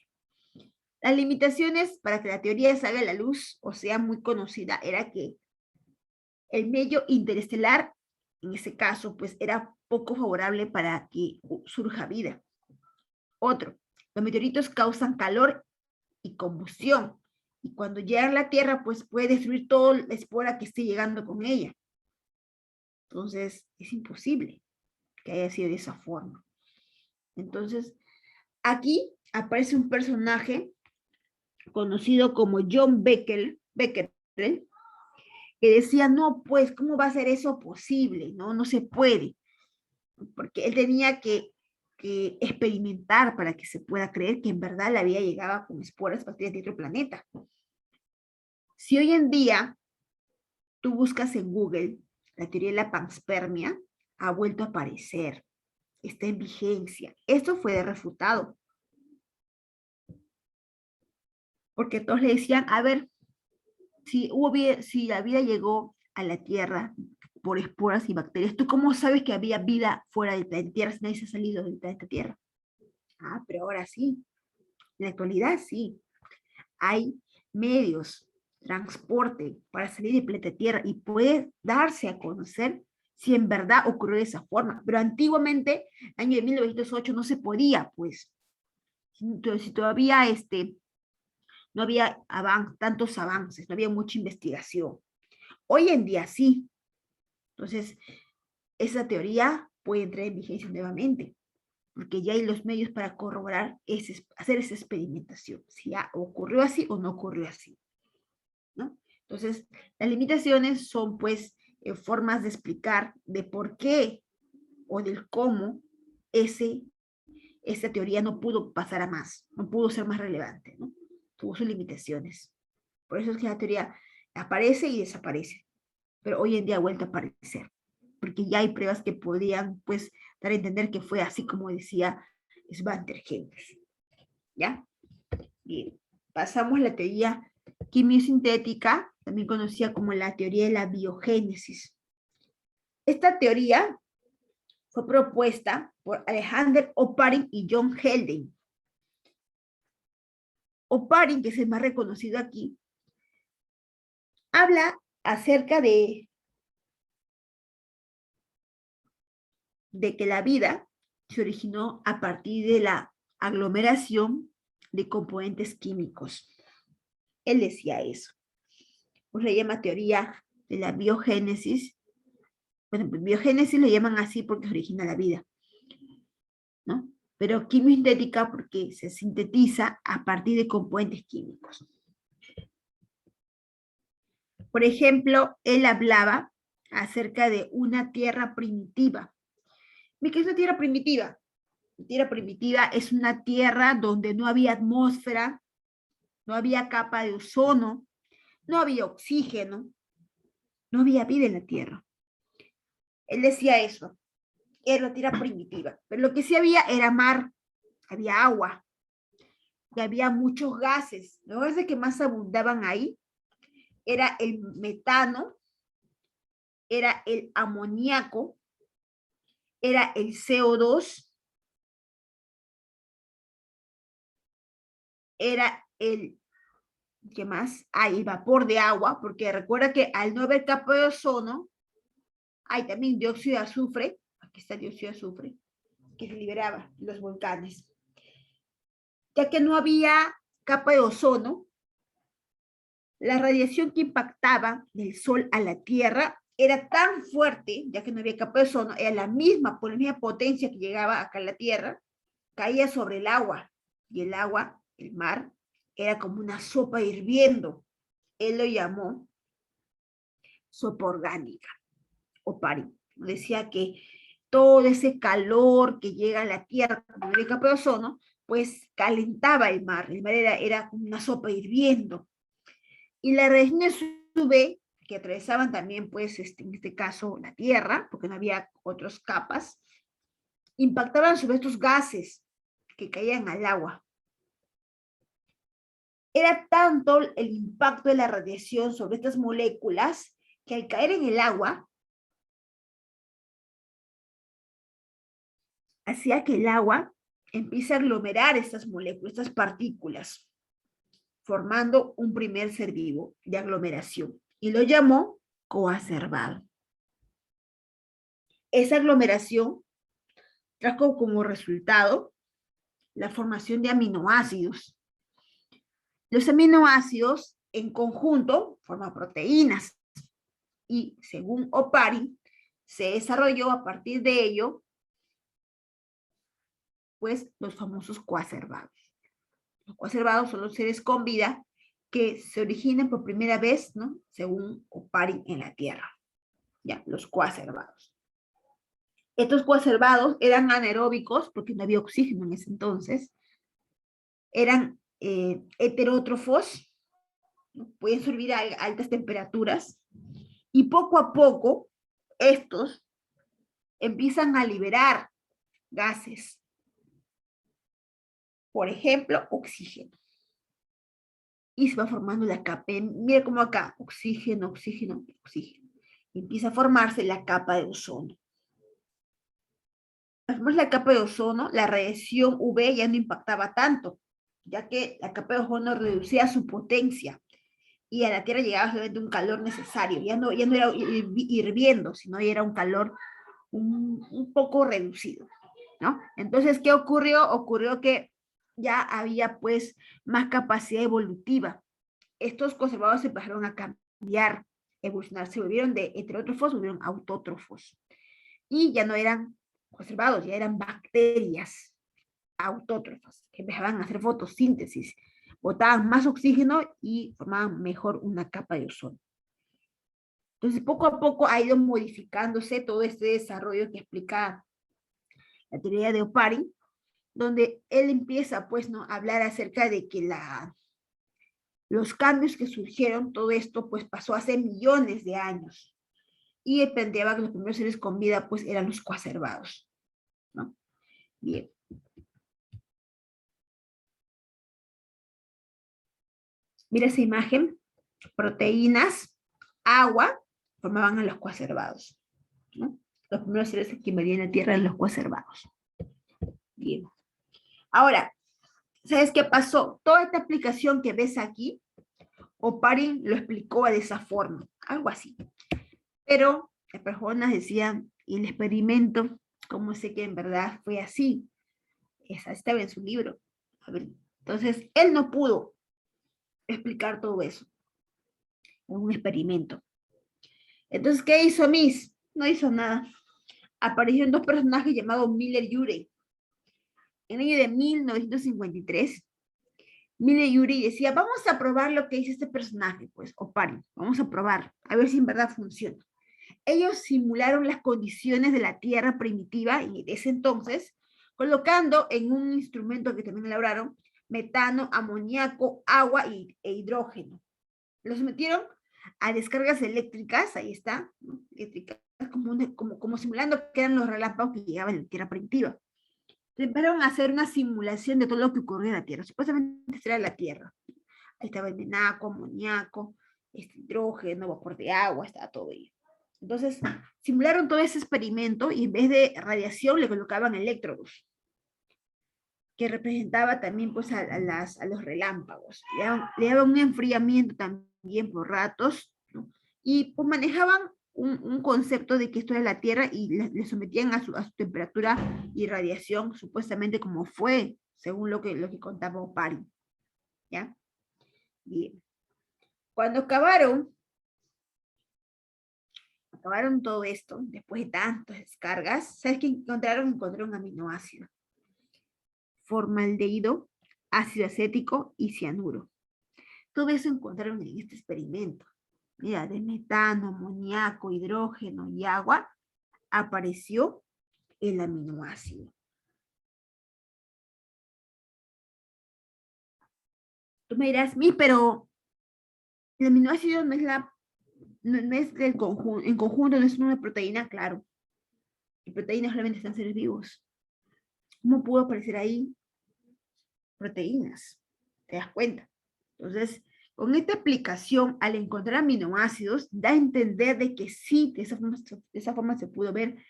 Las limitaciones para que la teoría salga a la luz o sea muy conocida era que el medio interestelar, en ese caso, pues era poco favorable para que surja vida. Otro, los meteoritos causan calor y combustión, y cuando llegan a la Tierra, pues puede destruir toda la espora que esté llegando con ella. Entonces, es imposible que haya sido de esa forma. Entonces, aquí aparece un personaje conocido como John Becquerel, que decía, no, pues, ¿cómo va a ser eso posible? No se puede, porque él tenía que experimentar para que se pueda creer que en verdad la vida llegaba con esporas bacterias de otro planeta. Si hoy en día tú buscas en Google la teoría de la panspermia, ha vuelto a aparecer, está en vigencia. Esto fue refutado, porque todos le decían, a ver, si la vida llegó a la Tierra por esporas y bacterias, ¿tú cómo sabes que había vida fuera del planeta Tierra si nadie se ha salido del planeta Tierra? Ah, pero ahora sí, en la actualidad sí. Hay medios, transporte para salir del planeta Tierra y puede darse a conocer si en verdad ocurrió de esa forma. Pero antiguamente, año de 1908, no se podía, pues. Entonces, si todavía no había tantos avances, no había mucha investigación. Hoy en día sí. Entonces, esa teoría puede entrar en vigencia nuevamente, porque ya hay los medios para corroborar, hacer esa experimentación, si ya ocurrió así o no ocurrió así, ¿no? Entonces, las limitaciones son, pues, formas de explicar de por qué o del cómo esa teoría no pudo pasar a más, no pudo ser más relevante, ¿no? Tuvo sus limitaciones. Por eso es que la teoría aparece y desaparece, pero hoy en día ha vuelto a aparecer, porque ya hay pruebas que podrían, pues, dar a entender que fue así como decía Svante Arrhenius. ¿Ya? Bien, pasamos a la teoría quimiosintética, también conocida como la teoría de la biogénesis. Esta teoría fue propuesta por Alexander Oparin y John Haldane. Oparin, que es el más reconocido aquí, habla acerca de que la vida se originó a partir de la aglomeración de componentes químicos. Él decía eso. Pues le llama teoría de la biogénesis. Bueno, biogénesis le llaman así porque se origina la vida, ¿no? Pero quimiosintética porque se sintetiza a partir de componentes químicos. Por ejemplo, él hablaba acerca de una tierra primitiva. ¿Qué es una tierra primitiva? La tierra primitiva es una tierra donde no había atmósfera, no había capa de ozono, no había oxígeno, no había vida en la tierra. Él decía eso, era la tierra primitiva, pero lo que sí había era mar, había agua, y había muchos gases. Los gases que más abundaban ahí era el metano, era el amoníaco, era el CO2, era ¿qué más? El vapor de agua, porque recuerda que al no haber capa de ozono, hay también dióxido de azufre, aquí está el dióxido de azufre, que se liberaba en los volcanes. Ya que no había capa de ozono, la radiación que impactaba del Sol a la Tierra era tan fuerte, ya que no había capa de ozono, era la misma potencia que llegaba acá a la Tierra, caía sobre el agua, y el agua, el mar, era como una sopa hirviendo. él lo llamó sopa orgánica, Oparin. Decía que todo ese calor que llega a la Tierra como el capa de ozono, pues calentaba el mar era como una sopa hirviendo. Y las radiaciones UV, que atravesaban también, pues, en este caso, la Tierra, porque no había otras capas, impactaban sobre estos gases que caían al agua. Era tanto el impacto de la radiación sobre estas moléculas que al caer en el agua, hacía que el agua empiece a aglomerar estas moléculas, estas partículas, formando un primer ser vivo de aglomeración, y lo llamó coacervado. Esa aglomeración trajo como resultado la formación de aminoácidos. Los aminoácidos en conjunto forman proteínas y según Oparin se desarrolló a partir de ello pues los famosos coacervados. Los coacervados son los seres con vida que se originan por primera vez, ¿no? Según Oparin en la Tierra. Ya, los coacervados. Estos coacervados eran anaeróbicos porque no había oxígeno en ese entonces. Eran heterótrofos, ¿no? Pueden sobrevivir a altas temperaturas y poco a poco estos empiezan a liberar gases. Por ejemplo, oxígeno. Y se va formando la capa. Mira cómo acá, oxígeno, oxígeno, oxígeno. Y empieza a formarse la capa de ozono. Al formarse la capa de ozono, la radiación UV ya no impactaba tanto, ya que la capa de ozono reducía su potencia y a la Tierra llegaba solamente un calor necesario. Ya no era hirviendo, sino ya era un calor un poco reducido, ¿no? Entonces, ¿qué ocurrió? Ocurrió que ya había pues más capacidad evolutiva. Estos conservadores se empezaron a cambiar, evolucionar, se volvieron de heterótrofos, se volvieron autótrofos. Y ya no eran conservados, ya eran bacterias autótrofas, que empezaban a hacer fotosíntesis, botaban más oxígeno y formaban mejor una capa de ozono. Entonces, poco a poco ha ido modificándose todo este desarrollo que explica la teoría de Oparin, donde él empieza, pues, ¿no?, a hablar acerca de que los cambios que surgieron, todo esto, pues, pasó hace millones de años. Y él planteaba que los primeros seres con vida, pues, eran los coacervados, ¿no? Bien. Mira esa imagen. Proteínas, agua, formaban a los coacervados, ¿no? Los primeros seres que invadían la Tierra eran los coacervados. Bien. Ahora, ¿sabes qué pasó? Toda esta aplicación que ves aquí, Oparin lo explicó de esa forma, algo así. Pero las personas decían, ¿y el experimento? ¿Cómo sé que en verdad fue así? Esa estaba en su libro. A ver, entonces, él no pudo explicar todo eso en un experimento. Entonces, ¿qué hizo Miss? No hizo nada. Aparecieron dos personajes llamados Miller y Urey. En el año de 1953, Miller y Urey decía, vamos a probar lo que dice este personaje, pues, Oparin. Vamos a probar, a ver si en verdad funciona. Ellos simularon las condiciones de la Tierra primitiva y de ese entonces, colocando en un instrumento que también elaboraron metano, amoníaco, agua e hidrógeno. Los metieron a descargas eléctricas, ahí está, ¿no? Eléctricas, como simulando que eran los relámpagos que llegaban en la Tierra primitiva. Empezaron a hacer una simulación de todo lo que ocurría en la Tierra. Supuestamente era la Tierra. Ahí estaba el menaco, amoníaco, hidrógeno, vapor de agua, estaba todo ahí. Entonces, simularon todo ese experimento y en vez de radiación le colocaban electrodos, que representaba también pues a los relámpagos. Le daban un enfriamiento también por ratos, ¿no? Y pues manejaban un concepto de que esto era la Tierra y le sometían a su temperatura y radiación, supuestamente como fue, según lo que contaba Oparin. ¿Ya? Bien. Cuando acabaron todo esto, después de tantas descargas, ¿sabes qué encontraron? Encontraron aminoácidos. Formaldehído, ácido acético y cianuro. todo eso encontraron en este experimento. Mira, de metano, amoníaco, hidrógeno y agua, apareció el aminoácido. Tú me dirás, pero el aminoácido no es no es del conjunto, en conjunto no es una proteína, claro. Y proteínas realmente están en seres vivos. ¿Cómo pudo aparecer ahí proteínas? ¿Te das cuenta? Entonces, con esta aplicación, al encontrar aminoácidos, da a entender de que sí, de esa forma se pudo ver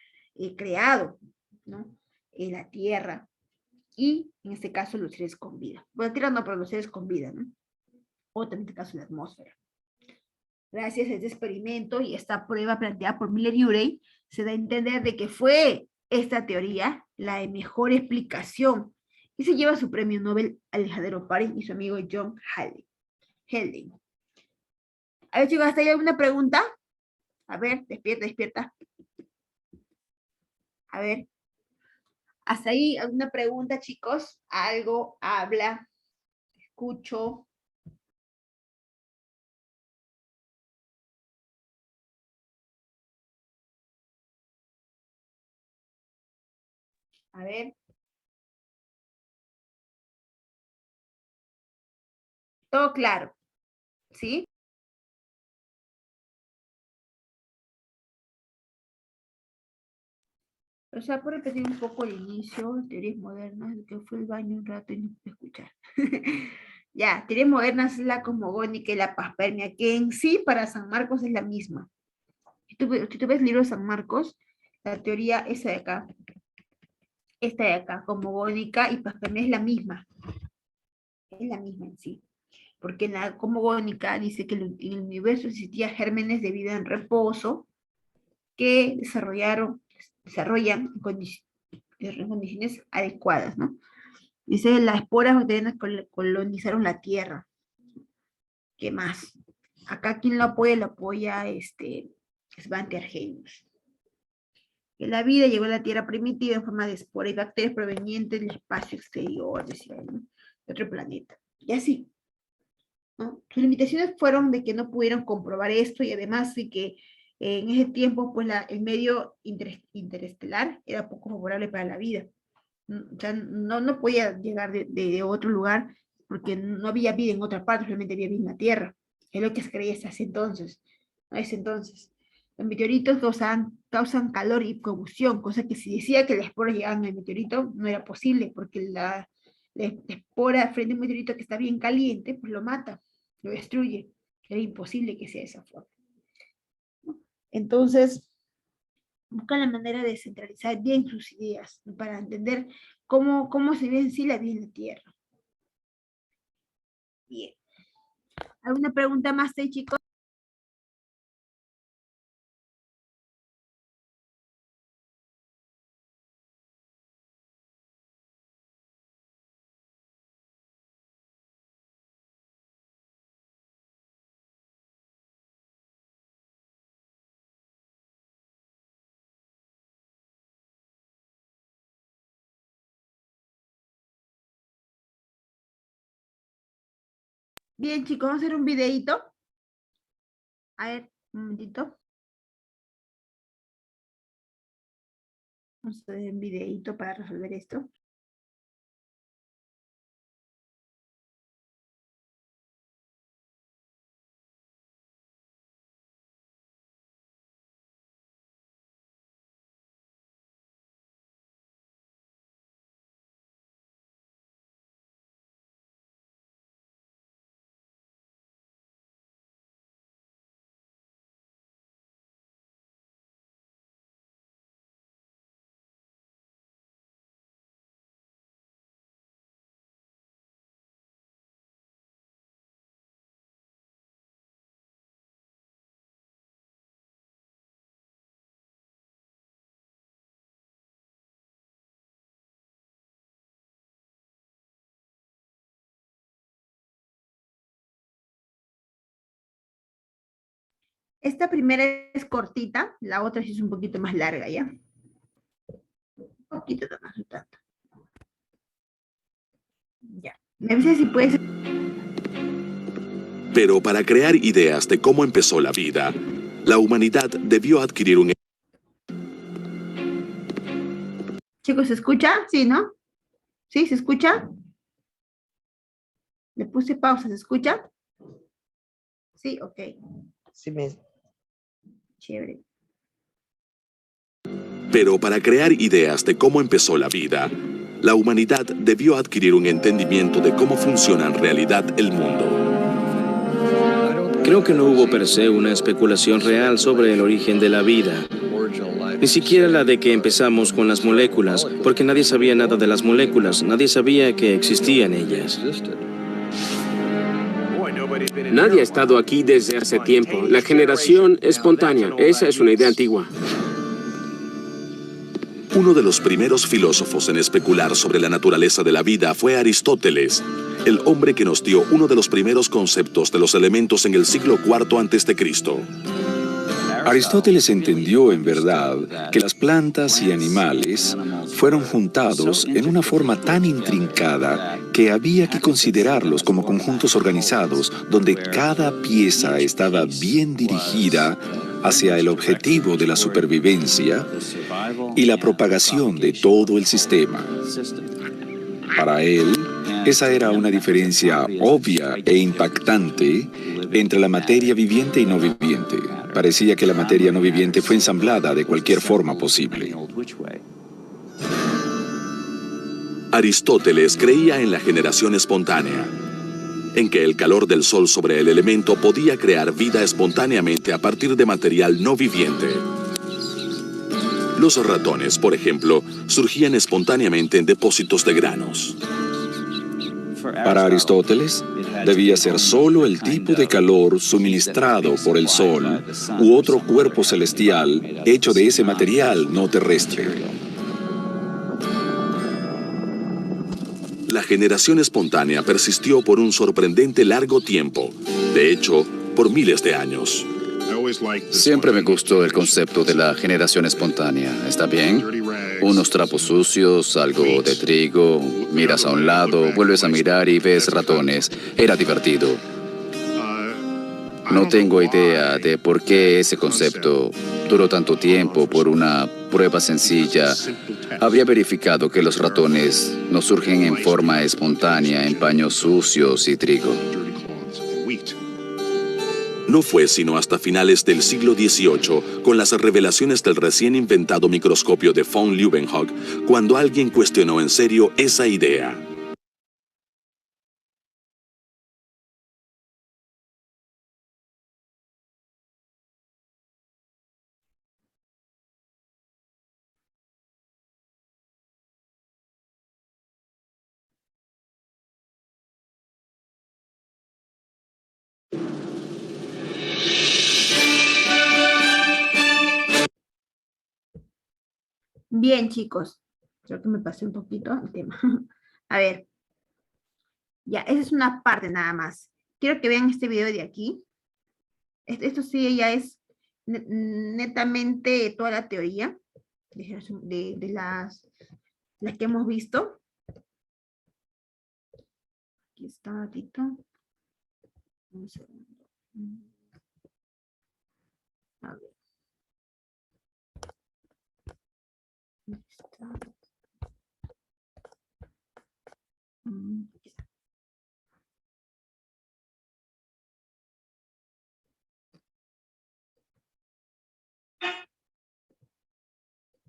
creado, ¿no? En la Tierra y, en este caso, los seres con vida. Bueno, Tierra no, pero los seres con vida, ¿no? O también en este caso la atmósfera. Gracias a este experimento y esta prueba planteada por Miller y Urey, se da a entender de que fue esta teoría la de mejor explicación y se lleva su premio Nobel Alejandro Paris y su amigo John Helding. A ver, chicos, ¿hasta ahí alguna pregunta? A ver, despierta, despierta. A ver, ¿hasta ahí alguna pregunta, chicos? Algo, habla, escucho. A ver. Todo claro, ¿sí? O sea, por repetir un poco el inicio, teorías modernas, que fue el baño un rato y no pude escuchar. Ya, teorías modernas es la cosmogónica y la paspermia, que en sí para San Marcos es la misma. Si tú ves el libro de San Marcos, la teoría esta de acá, cosmogónica y paspermia es la misma en sí. Porque en la cosmogónica dice que en el universo existían gérmenes de vida en reposo que desarrollan en condiciones adecuadas, ¿no? Dice, las esporas bacterianas colonizaron la Tierra. ¿Qué más? Acá, ¿quién lo apoya? Lo apoya Svante Arrhenius. Que la vida llegó a la Tierra primitiva en forma de espora y bacterias provenientes del espacio exterior, decía, ¿no? De otro planeta. Y así, ¿no? Sus limitaciones fueron de que no pudieron comprobar esto y además de que en ese tiempo pues el medio interestelar era poco favorable para la vida. O sea, no podía llegar de otro lugar porque no había vida en otra parte, solamente había vida en la Tierra. Es lo que se creía hasta ese entonces. A ese entonces. Los meteoritos causan calor y combustión, cosa que si decía que las esporas llegaban al meteorito, no era posible, porque la espora frente a un meteorito que está bien caliente, pues lo mata, lo destruye. Era imposible que sea de esa forma. Entonces, busca la manera de centralizar bien sus ideas, ¿no? Para entender cómo se ve en sí la vida en la Tierra. Bien. ¿Alguna pregunta más, chicos? Bien, chicos, vamos a hacer un videito. A ver, un momentito. Vamos a hacer un videito para resolver esto. Esta primera es cortita, la otra sí es un poquito más larga, ¿ya? Un poquito más, no tanto. Ya. Me avisas si puedes. Pero para crear ideas de cómo empezó la vida, la humanidad debió adquirir un... Chicos, ¿se escucha? Sí, ¿no? ¿Sí? ¿Se escucha? Le puse pausa, ¿se escucha? Sí, ok, Sí, Miss. chévere. Pero para crear ideas de cómo empezó la vida, la humanidad debió adquirir un entendimiento de cómo funciona en realidad el mundo. Creo que no hubo per se una especulación real sobre el origen de la vida. Ni siquiera la de que empezamos con las moléculas, porque nadie sabía nada de las moléculas, nadie sabía que existían ellas. Nadie ha estado aquí desde hace tiempo. La generación espontánea, esa es una idea antigua. Uno de los primeros filósofos en especular sobre la naturaleza de la vida fue Aristóteles, el hombre que nos dio uno de los primeros conceptos de los elementos en el siglo IV a.C. Aristóteles entendió en verdad que las plantas y animales fueron juntados en una forma tan intrincada que había que considerarlos como conjuntos organizados donde cada pieza estaba bien dirigida hacia el objetivo de la supervivencia y la propagación de todo el sistema. Para él, esa era una diferencia obvia e impactante entre la materia viviente y no viviente. Parecía que la materia no viviente fue ensamblada de cualquier forma posible. Aristóteles creía en la generación espontánea, en que el calor del sol sobre el elemento podía crear vida espontáneamente a partir de material no viviente. Los ratones, por ejemplo, surgían espontáneamente en depósitos de granos. Para Aristóteles, debía ser solo el tipo de calor suministrado por el sol u otro cuerpo celestial hecho de ese material no terrestre. La generación espontánea persistió por un sorprendente largo tiempo, de hecho, por miles de años. Siempre me gustó el concepto de la generación espontánea. ¿Está bien? Unos trapos sucios, algo de trigo, miras a un lado, vuelves a mirar y ves ratones. Era divertido. No tengo idea de por qué ese concepto duró tanto tiempo. Por una prueba sencilla, habría verificado que los ratones no surgen en forma espontánea en paños sucios y trigo. No fue sino hasta finales del siglo XVIII, con las revelaciones del recién inventado microscopio de von Leeuwenhoek, cuando alguien cuestionó en serio esa idea. Bien, chicos. Creo que me pasé un poquito el tema. A ver. Ya, esa es una parte nada más. Quiero que vean este video de aquí. Esto sí ya es netamente toda la teoría de las que hemos visto. Aquí está un ratito. Un segundo. A ver. Aquí está. Aquí está.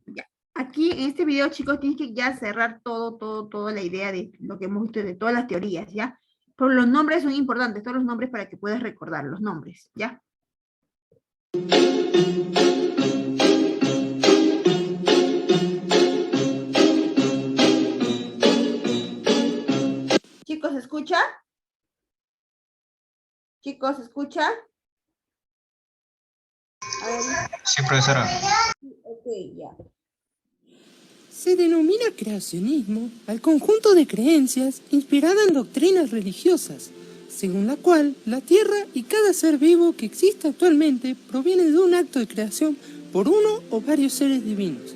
Ya. Aquí en este video, chicos, tienes que ya cerrar toda la idea de lo que hemos visto, de todas las teorías, ¿ya? Pero los nombres son importantes, todos los nombres para que puedas recordar los nombres, ¿ya? Chicos, ¿se escucha? Chicos, ¿se escucha? A ver. Sí, profesora. Ok, ya. Se denomina creacionismo al conjunto de creencias inspirada en doctrinas religiosas, según la cual la Tierra y cada ser vivo que existe actualmente proviene de un acto de creación por uno o varios seres divinos.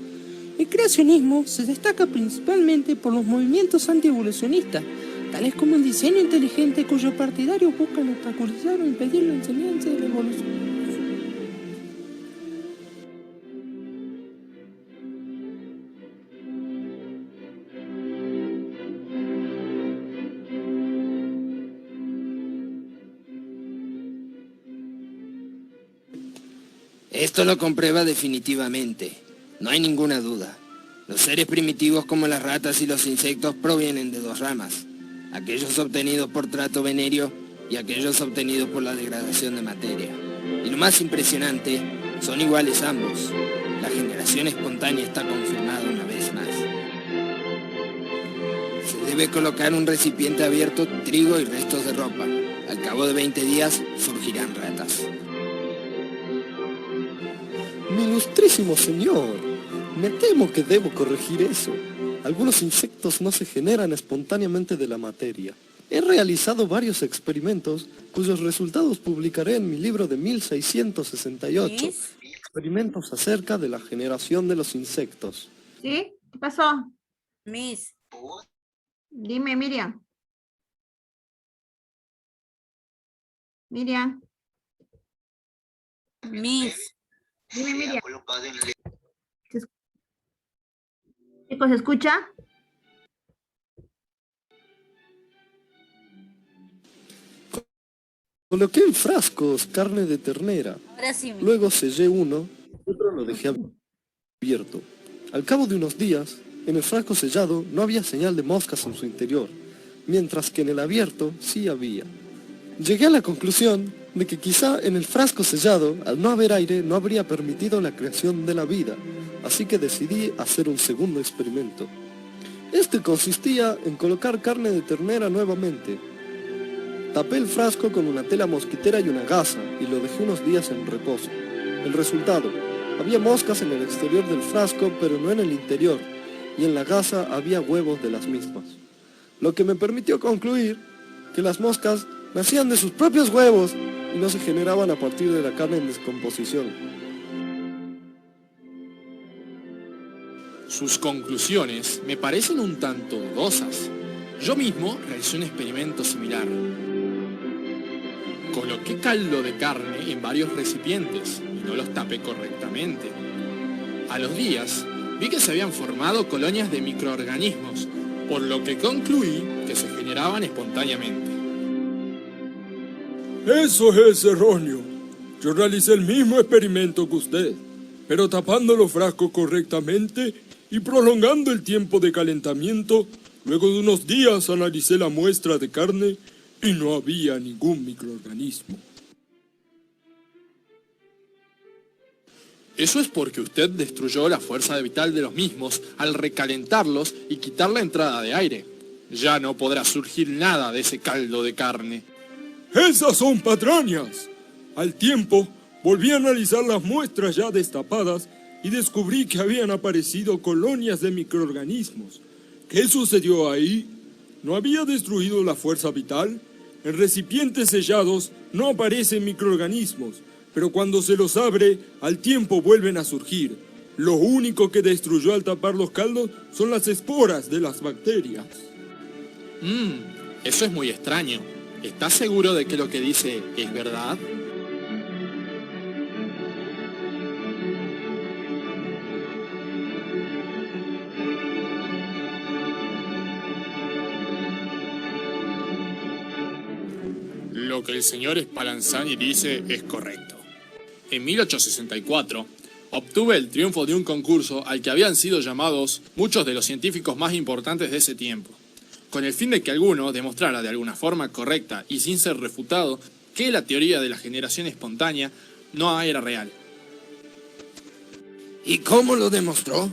El creacionismo se destaca principalmente por los movimientos antievolucionistas, tales como el diseño inteligente cuyos partidarios buscan obstaculizar o impedir la enseñanza de la evolución. Esto lo comprueba definitivamente. No hay ninguna duda. Los seres primitivos como las ratas y los insectos provienen de dos ramas. Aquellos obtenidos por trato venéreo y aquellos obtenidos por la degradación de materia. Y lo más impresionante, son iguales ambos. La generación espontánea está confirmada una vez más. Se debe colocar un recipiente abierto, trigo y restos de ropa. Al cabo de 20 días surgirán ratas. Mi ilustrísimo señor, me temo que debo corregir eso. Algunos insectos no se generan espontáneamente de la materia. He realizado varios experimentos cuyos resultados publicaré en mi libro de 1668. Experimentos acerca de la generación de los insectos. ¿Sí? ¿Qué pasó? Miss, Dime, Miriam. Miriam. Miss, Dime, Miriam. Chicos, ¿se escucha? Coloqué en frascos carne de ternera. ahora sí, Miss. Luego sellé uno, otro lo dejé abierto. Al cabo de unos días, en el frasco sellado no había señal de moscas en su interior, mientras que en el abierto sí había. Llegué a la conclusión de que quizá en el frasco sellado, al no haber aire, no habría permitido la creación de la vida, así que decidí hacer un segundo experimento. Este consistía en colocar carne de ternera nuevamente. Tapé el frasco con una tela mosquitera y una gasa y lo dejé unos días en reposo. El resultado: había moscas en el exterior del frasco, pero no en el interior, y en la gasa había huevos de las mismas. Lo que me permitió concluir que las moscas nacían de sus propios huevos y no se generaban a partir de la carne en descomposición. Sus conclusiones me parecen un tanto dudosas. Yo mismo realicé un experimento similar. Coloqué caldo de carne en varios recipientes y no los tapé correctamente. A los días vi que se habían formado colonias de microorganismos, por lo que concluí que se generaban espontáneamente. Eso es erróneo. Yo realicé el mismo experimento que usted, pero tapando los frascos correctamente y prolongando el tiempo de calentamiento. Luego de unos días analicé la muestra de carne y no había ningún microorganismo. Eso es porque usted destruyó la fuerza vital de los mismos al recalentarlos y quitar la entrada de aire. Ya no podrá surgir nada de ese caldo de carne. ¡Esas son patrañas! Al tiempo, volví a analizar las muestras ya destapadas y descubrí que habían aparecido colonias de microorganismos. ¿Qué sucedió ahí? ¿No había destruido la fuerza vital? En recipientes sellados no aparecen microorganismos, pero cuando se los abre, al tiempo vuelven a surgir. Lo único que destruyó al tapar los caldos son las esporas de las bacterias. Eso es muy extraño. ¿Estás seguro de que lo que dice es verdad? Lo que el señor Spallanzani dice es correcto. En 1864, obtuve el triunfo de un concurso al que habían sido llamados muchos de los científicos más importantes de ese tiempo, con el fin de que alguno demostrara de alguna forma correcta y sin ser refutado que la teoría de la generación espontánea no era real. ¿Y cómo lo demostró?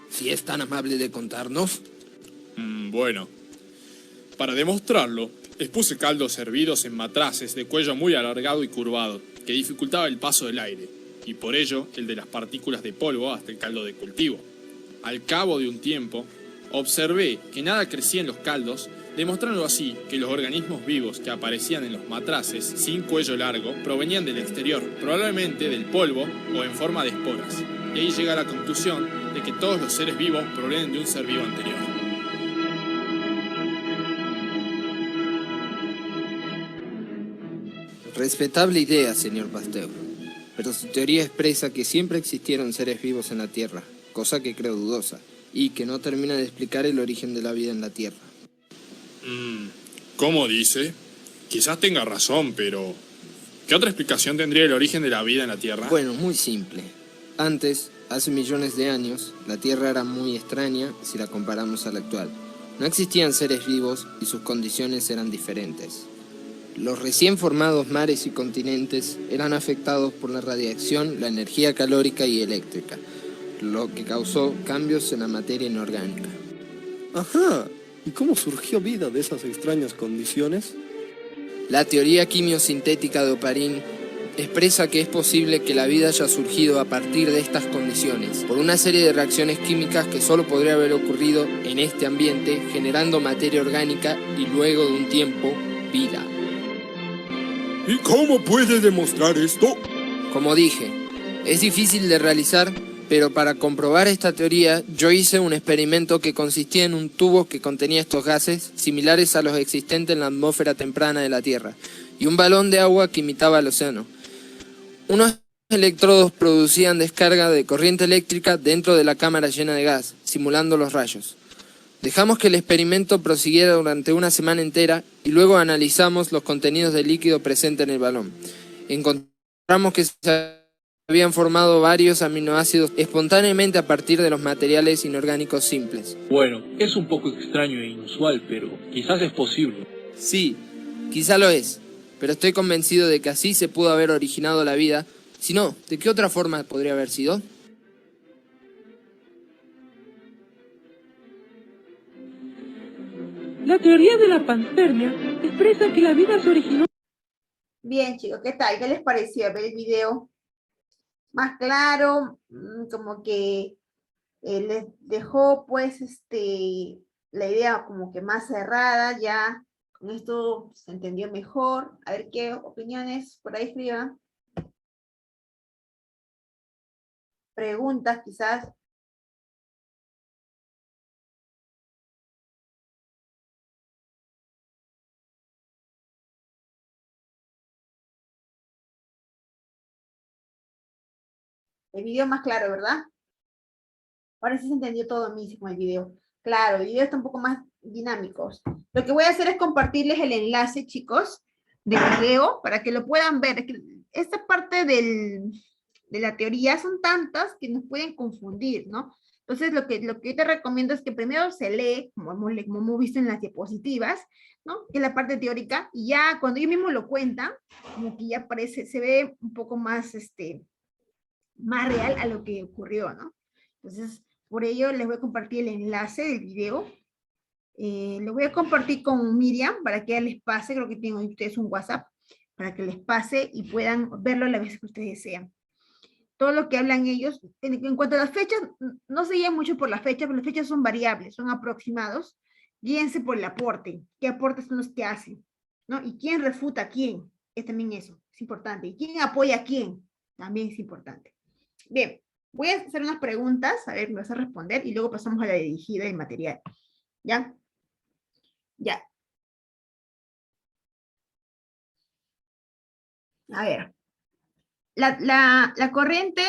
Si es tan amable de contarnos. Bueno, para demostrarlo, expuse caldos hervidos en matraces de cuello muy alargado y curvado, que dificultaba el paso del aire, y por ello el de las partículas de polvo hasta el caldo de cultivo. Al cabo de un tiempo, observé que nada crecía en los caldos, demostrando así que los organismos vivos que aparecían en los matraces sin cuello largo provenían del exterior, probablemente del polvo o en forma de esporas. Y ahí llega a la conclusión de que todos los seres vivos provienen de un ser vivo anterior. Respetable idea, señor Pasteur. Pero su teoría expresa que siempre existieron seres vivos en la Tierra, cosa que creo dudosa, y que no termina de explicar el origen de la vida en la Tierra. ¿Cómo dice? Quizás tenga razón, pero ¿qué otra explicación tendría el origen de la vida en la Tierra? Bueno, muy simple. Antes, hace millones de años, la Tierra era muy extraña si la comparamos a la actual. No existían seres vivos y sus condiciones eran diferentes. Los recién formados mares y continentes eran afectados por la radiación, la energía calórica y eléctrica, lo que causó cambios en la materia inorgánica. Ajá. ¿Y cómo surgió vida de esas extrañas condiciones? La teoría quimiosintética de Oparin expresa que es posible que la vida haya surgido a partir de estas condiciones, por una serie de reacciones químicas que solo podría haber ocurrido en este ambiente, generando materia orgánica y luego de un tiempo, vida. ¿Y cómo puede demostrar esto? Como dije, es difícil de realizar, pero para comprobar esta teoría yo hice un experimento que consistía en un tubo que contenía estos gases, similares a los existentes en la atmósfera temprana de la Tierra, y un balón de agua que imitaba el océano. Unos electrodos producían descarga de corriente eléctrica dentro de la cámara llena de gas, simulando los rayos. Dejamos que el experimento prosiguiera durante una semana entera y luego analizamos los contenidos del líquido presente en el balón. Encontramos que se habían formado varios aminoácidos espontáneamente a partir de los materiales inorgánicos simples. Bueno, es un poco extraño e inusual, pero quizás es posible. Sí, quizá lo es, pero estoy convencido de que así se pudo haber originado la vida. Si no, ¿de qué otra forma podría haber sido? La teoría de la panspermia expresa que la vida se originó. Bien, chicos, ¿qué tal? ¿Qué les pareció ver el video? Más claro, como que les dejó pues la idea como que más cerrada, ya con esto se entendió mejor. A ver qué opiniones por ahí escriban. Preguntas quizás. El video más claro, ¿verdad? Ahora sí se entendió todo a mí con el video. Claro, el video está un poco más dinámico. Lo que voy a hacer es compartirles el enlace, chicos, del video, para que lo puedan ver. Esta parte de la teoría son tantas que nos pueden confundir, ¿no? Entonces, lo que yo te recomiendo es que primero se lee, como hemos visto en las diapositivas, ¿no? Que es la parte teórica, y ya cuando ellos mismos lo cuentan, como que ya parece, se ve un poco más, más real a lo que ocurrió, ¿no? Entonces, por ello les voy a compartir el enlace del video. Lo voy a compartir con Miriam para que ella les pase, creo que tienen ustedes un WhatsApp, para que les pase y puedan verlo a la vez que ustedes desean. Todo lo que hablan ellos, en cuanto a las fechas, no se guían mucho por las fechas, pero las fechas son variables, son aproximados. Guíense por el aporte, qué aportes son los que hacen, ¿no? Y quién refuta a quién, es también eso, es importante. Y quién apoya a quién, también es importante. Bien, voy a hacer unas preguntas, a ver, me vas a responder, y luego pasamos a la dirigida del material. ¿Ya? Ya. A ver. La corriente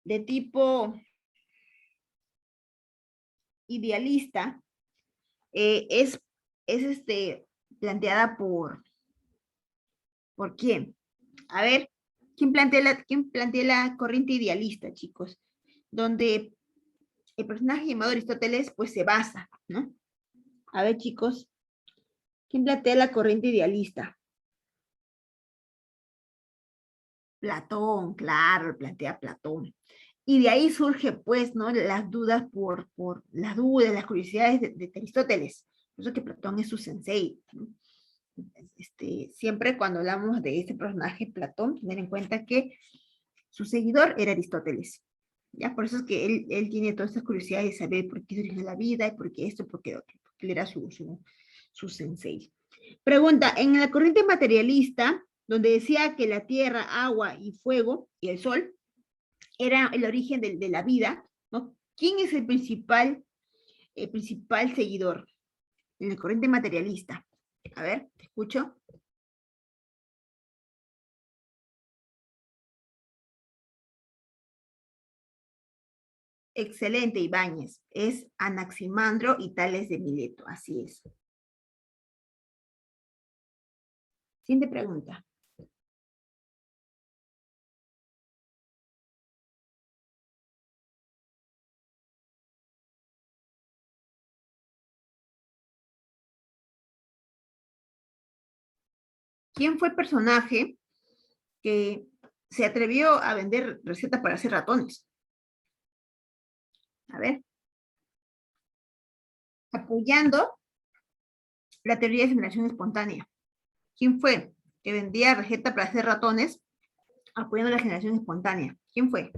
de tipo idealista es planteada ¿por quién? A ver, ¿quién plantea la corriente idealista, chicos? Donde el personaje llamado Aristóteles, pues se basa, ¿no? A ver, chicos, ¿quién plantea la corriente idealista? Platón, claro, plantea Platón. Y de ahí surge, pues, ¿no? Las dudas las curiosidades de Aristóteles. Por eso que Platón es su sensei, ¿no? Siempre cuando hablamos de este personaje Platón, tener en cuenta que su seguidor era Aristóteles. ¿Ya? Por eso es que él tiene todas estas curiosidades de saber por qué se originó la vida, y por qué esto, por qué otro, porque él era su sensei. Pregunta, en la corriente materialista, donde decía que la tierra, agua y fuego, y el sol, era el origen de la vida, ¿no? ¿Quién es el principal seguidor? en la corriente materialista. A ver, te escucho. Excelente, Ibáñez. Es Anaximandro y Tales de Mileto, así es. Siguiente pregunta. ¿Quién fue el personaje que se atrevió a vender recetas para hacer ratones? A ver. Apoyando la teoría de generación espontánea. ¿Quién fue que vendía receta para hacer ratones apoyando la generación espontánea? ¿Quién fue?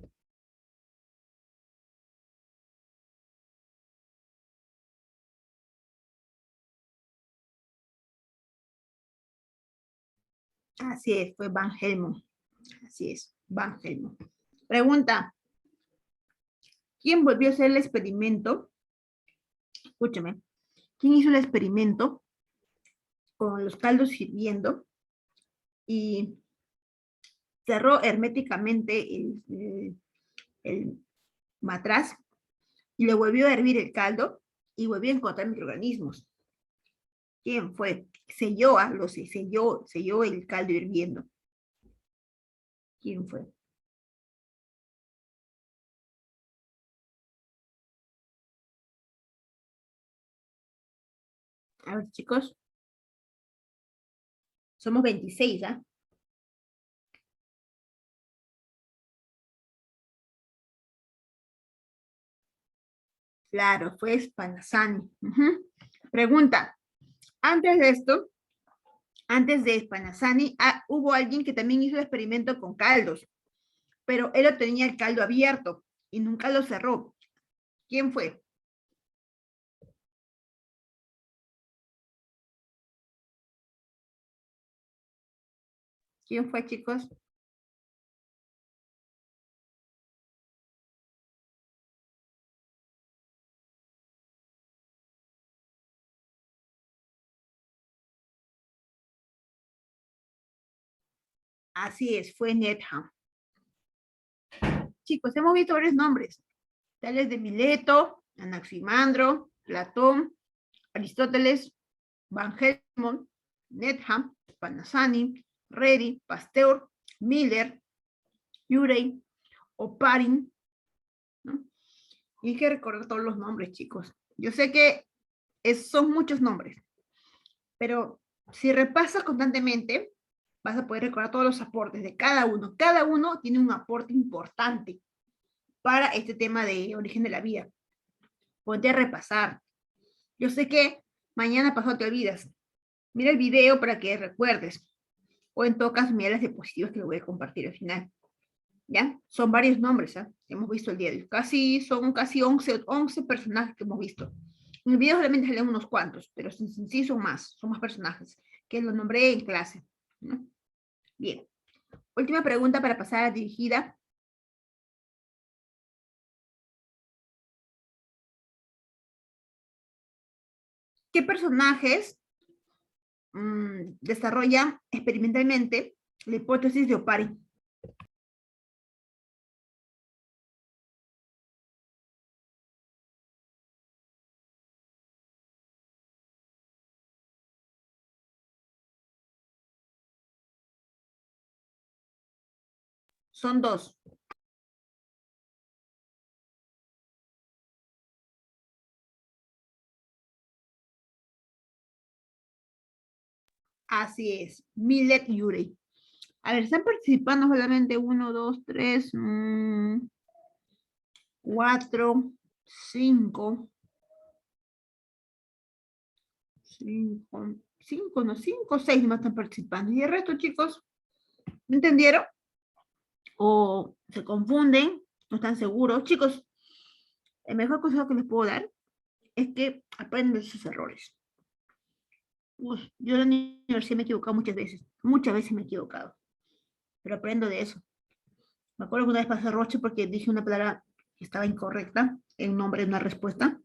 Así es, fue Van Helmont. Así es, Van Helmont. Pregunta. ¿Quién volvió a hacer el experimento? Escúchame. ¿Quién hizo el experimento con los caldos hirviendo y cerró herméticamente el matraz y le volvió a hervir el caldo y volvió a encontrar microorganismos? ¿Quién fue? Selló el caldo hirviendo. ¿Quién fue? A ver, chicos. Somos 26, ¿ah? Claro, fue Spallanzani. Pregunta. Antes de esto, antes de Spallanzani, hubo alguien que también hizo el experimento con caldos, pero él tenía el caldo abierto y nunca lo cerró. ¿Quién fue? ¿Quién fue, chicos? Así es, fue Needham. Chicos, hemos visto varios nombres. Tales de Mileto, Anaximandro, Platón, Aristóteles, Van Helmont, Needham, Spallanzani, Redi, Pasteur, Miller, Urey, Oparin, ¿no? Y hay que recordar todos los nombres, chicos. Yo sé que son muchos nombres, pero si repasas constantemente, vas a poder recordar todos los aportes de cada uno. Cada uno tiene un aporte importante para este tema de origen de la vida. Ponte a repasar. Yo sé que mañana pasado te olvidas. Mira el video para que recuerdes. O en todo caso, mira las diapositivas que lo voy a compartir al final. ¿Ya? Son varios nombres, ¿eh? Que hemos visto el día de hoy. Son casi 11 personajes que hemos visto. En el video solamente salen unos cuantos, pero sí son más personajes, que los nombré en clase, ¿no? Bien. Última pregunta para pasar a la dirigida. ¿Qué personajes desarrollan experimentalmente la hipótesis de Oparin? Son dos. Así es, Millet y Urey. A ver, están participando solamente 1, 2, 3, 4, 5. 5, 6 más están participando. Y el resto, chicos, ¿no entendieron? ¿O se confunden? ¿No están seguros? Chicos, el mejor consejo que les puedo dar es que aprendan de sus errores. Yo en la universidad me he equivocado muchas veces me he equivocado, pero aprendo de eso. Me acuerdo que una vez pasé Roche porque dije una palabra que estaba incorrecta en nombre de una respuesta,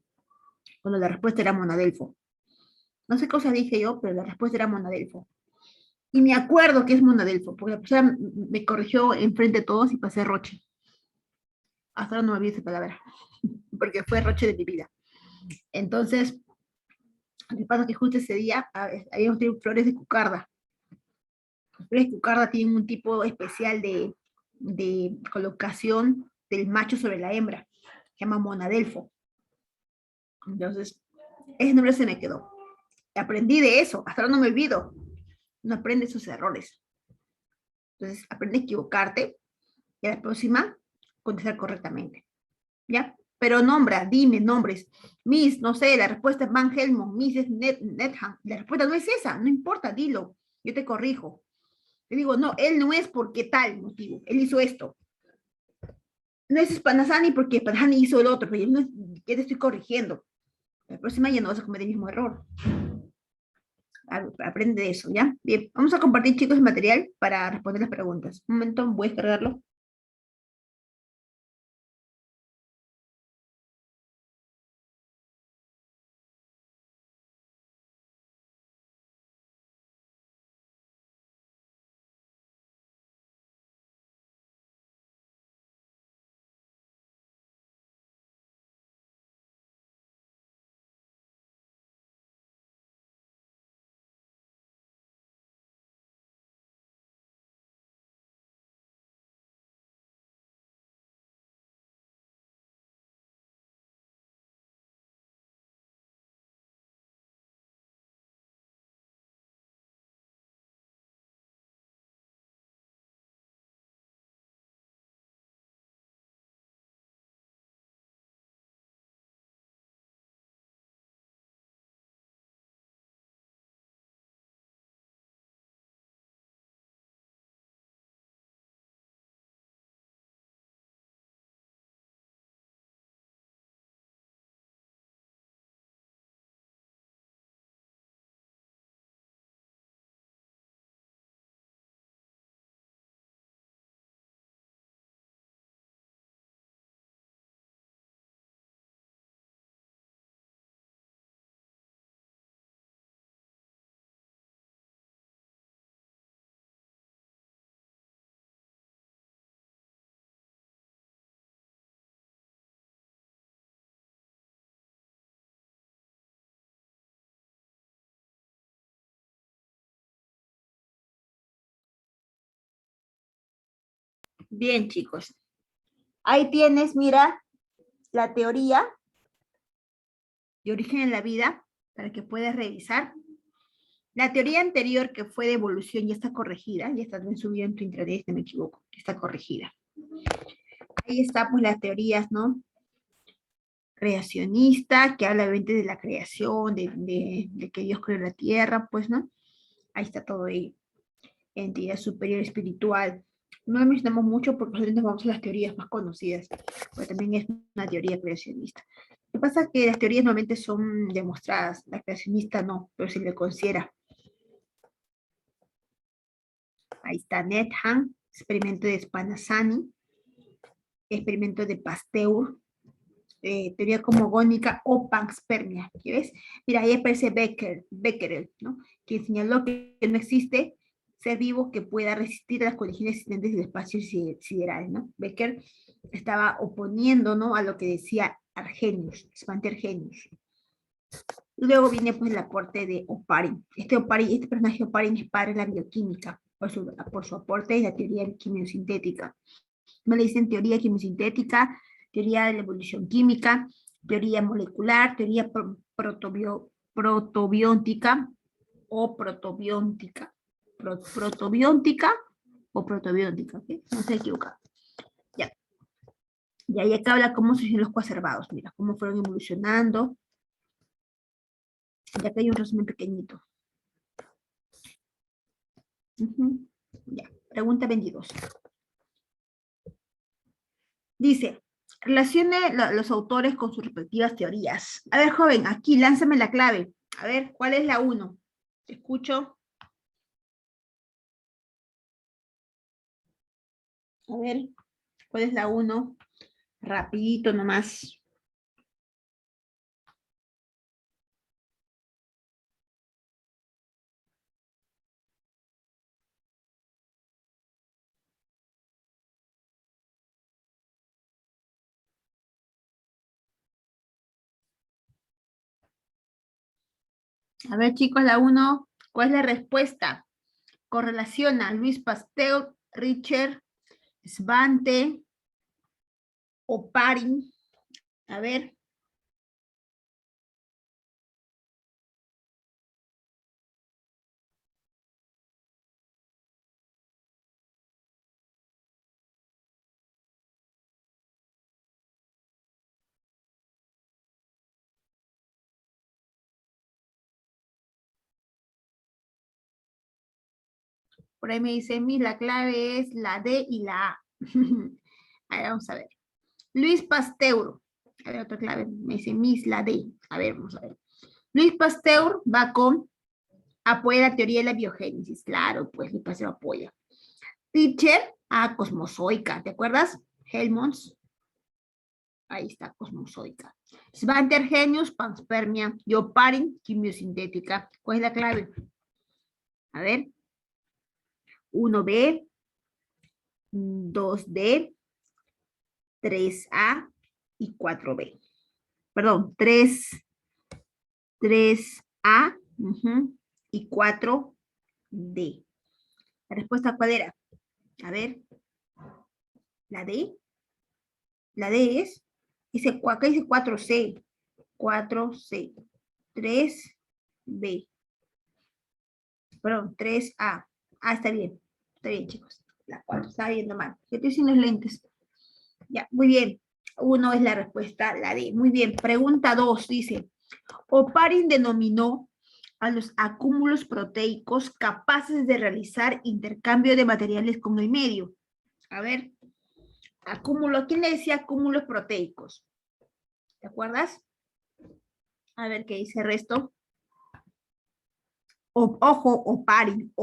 cuando la respuesta era Monadelfo. No sé qué cosa dije yo, pero la respuesta era Monadelfo. Y me acuerdo que es Monadelfo, porque la profesora me corrigió enfrente de todos y pasé Roche. Hasta ahora no me olvidé esa palabra, porque fue Roche de mi vida. Entonces, lo que pasa es que justo ese día habíamos tenido flores de cucarda. Las flores de cucarda tienen un tipo especial de colocación del macho sobre la hembra. Se llama Monadelfo. Entonces, ese nombre se me quedó. Aprendí de eso, hasta ahora no me olvido. No aprende esos errores. Entonces, aprende a equivocarte y a la próxima contestar correctamente. ¿Ya? Pero nombra, dime nombres. Miss, no sé, la respuesta es Van Helmont, Miss es Netham. La respuesta no es esa, no importa, dilo. Yo te corrijo. Te digo, no, él no es porque tal motivo, él hizo esto. No es Spanasani porque Spanasani hizo el otro, pero yo, no, yo te estoy corrigiendo. La próxima ya no vas a cometer el mismo error. Aprende de eso, ¿ya? Bien, vamos a compartir, chicos, el material para responder las preguntas. Un momento, voy a descargarlo. Bien, chicos. Ahí tienes, mira, la teoría de origen en la vida, para que puedas revisar. La teoría anterior, que fue de evolución, ya está corregida, ya está bien subida en tu intranet, si no me equivoco, ya está corregida. Ahí está, pues, las teorías, ¿no? Creacionista, que habla obviamente de la creación, de que Dios creó la tierra, pues, ¿no? Ahí está todo ello. Entidad superior espiritual. No lo mencionamos mucho porque nosotros vamos a las teorías más conocidas, pero también es una teoría creacionista. Lo que pasa es que las teorías normalmente son demostradas, la creacionista no, pero se le considera. Ahí está Netham, experimento de Spallanzani, experimento de Pasteur, teoría cosmogónica o panspermia, ¿ves? Mira, ahí aparece Becquerel, ¿no? Que señaló que no existe ser vivo que pueda resistir a las condiciones existentes del espacio sideral, ¿no? Becker estaba oponiendo, ¿no?, a lo que decía Arrhenius, Svante Arrhenius. Luego viene, pues, el aporte de Oparin. Este personaje Oparin es padre de la bioquímica, por su aporte en la teoría quimiosintética. Me le dicen teoría quimiosintética, teoría de la evolución química, teoría molecular, teoría protobiótica o protobióntica. Protobióntica o protobióntica, ¿ok? No se equivoca. Ya. Y ahí acá habla cómo surgieron los coacervados, mira, cómo fueron evolucionando. Y acá hay un resumen pequeñito. Ya, pregunta 22. Dice, relacione los autores con sus respectivas teorías. A ver, joven, aquí, lánzame la clave. A ver, ¿cuál es la 1? Te escucho. A ver, ¿cuál es la 1? Rapidito nomás. A ver, chicos, la 1, ¿cuál es la respuesta? Correlaciona Luis Pasteur, Richard, Svante, Oparin. A ver. Por ahí me dice, Miss, la clave es la D y la A. A ver, vamos a ver. Luis Pasteur. A ver, otra clave. Me dice, Miss, la D. A ver, vamos a ver. Luis Pasteur va con apoya la teoría de la biogénesis. Claro, pues Luis Pasteur apoya. Teacher, cosmozoica. ¿Te acuerdas? Helmholtz. Ahí está, cosmozoica. Svante Arrhenius, panspermia. Y Oparin, quimiosintética. ¿Cuál es la clave? A ver. 1B, 2D, 3A y 4B. Perdón, 3A y 4D. ¿La respuesta cuál era? A ver. ¿La D? La D es, acá dice 4C. 4C. 3B. Perdón, 3A. Está bien. Está bien, chicos. La 4. Estaba viendo mal. Yo estoy sin los lentes. Ya, muy bien. 1 es la respuesta, la D. Muy bien. Pregunta 2 dice, Oparin denominó a los acúmulos proteicos capaces de realizar intercambio de materiales con el medio. A ver, acúmulo, ¿quién le decía acúmulos proteicos? ¿Te acuerdas? A ver qué dice el resto. Ojo, Oparin.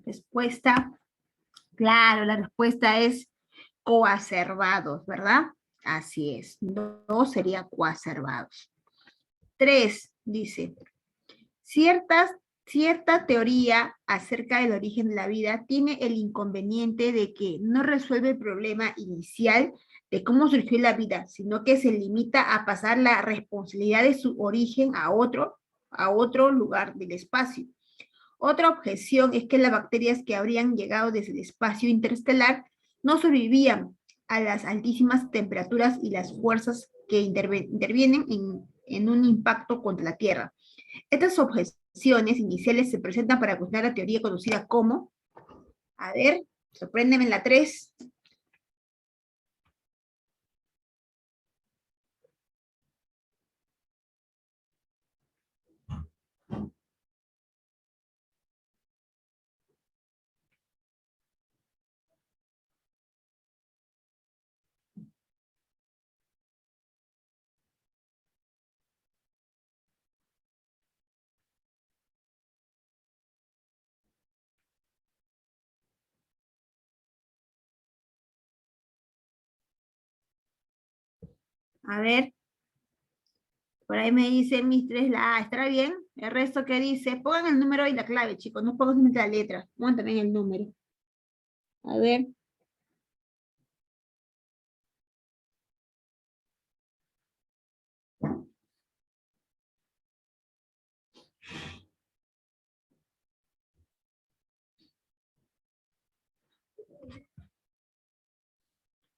Respuesta. Claro, la respuesta es coacervados, ¿verdad? Así es. 2 sería coacervados. 3 dice, cierta teoría acerca del origen de la vida tiene el inconveniente de que no resuelve el problema inicial de cómo surgió la vida, sino que se limita a pasar la responsabilidad de su origen a otro lugar del espacio. Otra objeción es que las bacterias que habrían llegado desde el espacio interestelar no sobrevivían a las altísimas temperaturas y las fuerzas que intervienen en un impacto contra la Tierra. Estas objeciones iniciales se presentan para cuestionar la teoría conocida como, a ver, sorpréndeme en la 3. A ver, por ahí me dice mis 3 la A, ¿estará bien? El resto que dice, pongan el número y la clave, chicos, no pongan solamente la letra, pongan también el número. A ver.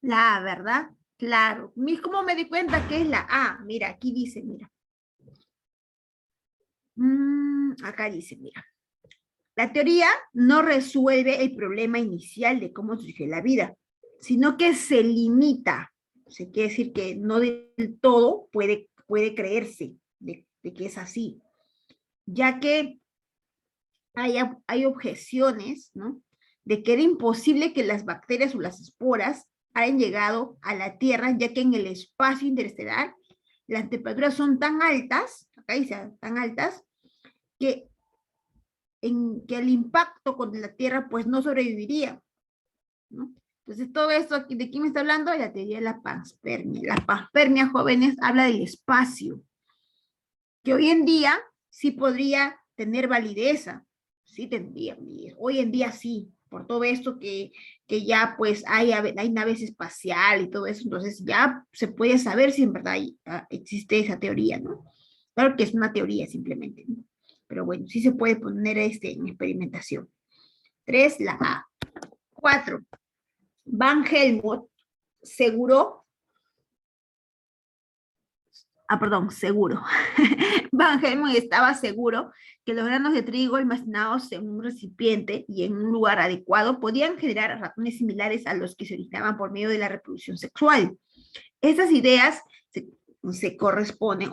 La A, ¿verdad? Claro. ¿Cómo me di cuenta que es la A? Mira, aquí dice, mira. Acá dice, mira. La teoría no resuelve el problema inicial de cómo surgió la vida, sino que se limita. O sea, quiere decir que no del todo puede creerse de que es así. Ya que hay objeciones, ¿no? De que era imposible que las bacterias o las esporas hayan llegado a la Tierra, ya que en el espacio interestelar las temperaturas son tan altas, acá dice, tan altas, que el impacto contra la Tierra pues no sobreviviría, ¿no? Entonces, todo esto aquí, ¿de quién me está hablando? De la teoría de la panspermia. La panspermia, jóvenes, habla del espacio, que hoy en día sí podría tener validez, sí tendría validez. Hoy en día sí, por todo esto que ya pues hay naves espaciales y todo eso, entonces ya se puede saber si en verdad existe esa teoría, ¿no? Claro que es una teoría simplemente, ¿no? Pero bueno, sí se puede poner en experimentación. 3, la A. 4. Van Helmont seguro. Van Helmont estaba seguro que los granos de trigo almacenados en un recipiente y en un lugar adecuado podían generar ratones similares a los que se originaban por medio de la reproducción sexual. Estas ideas se corresponden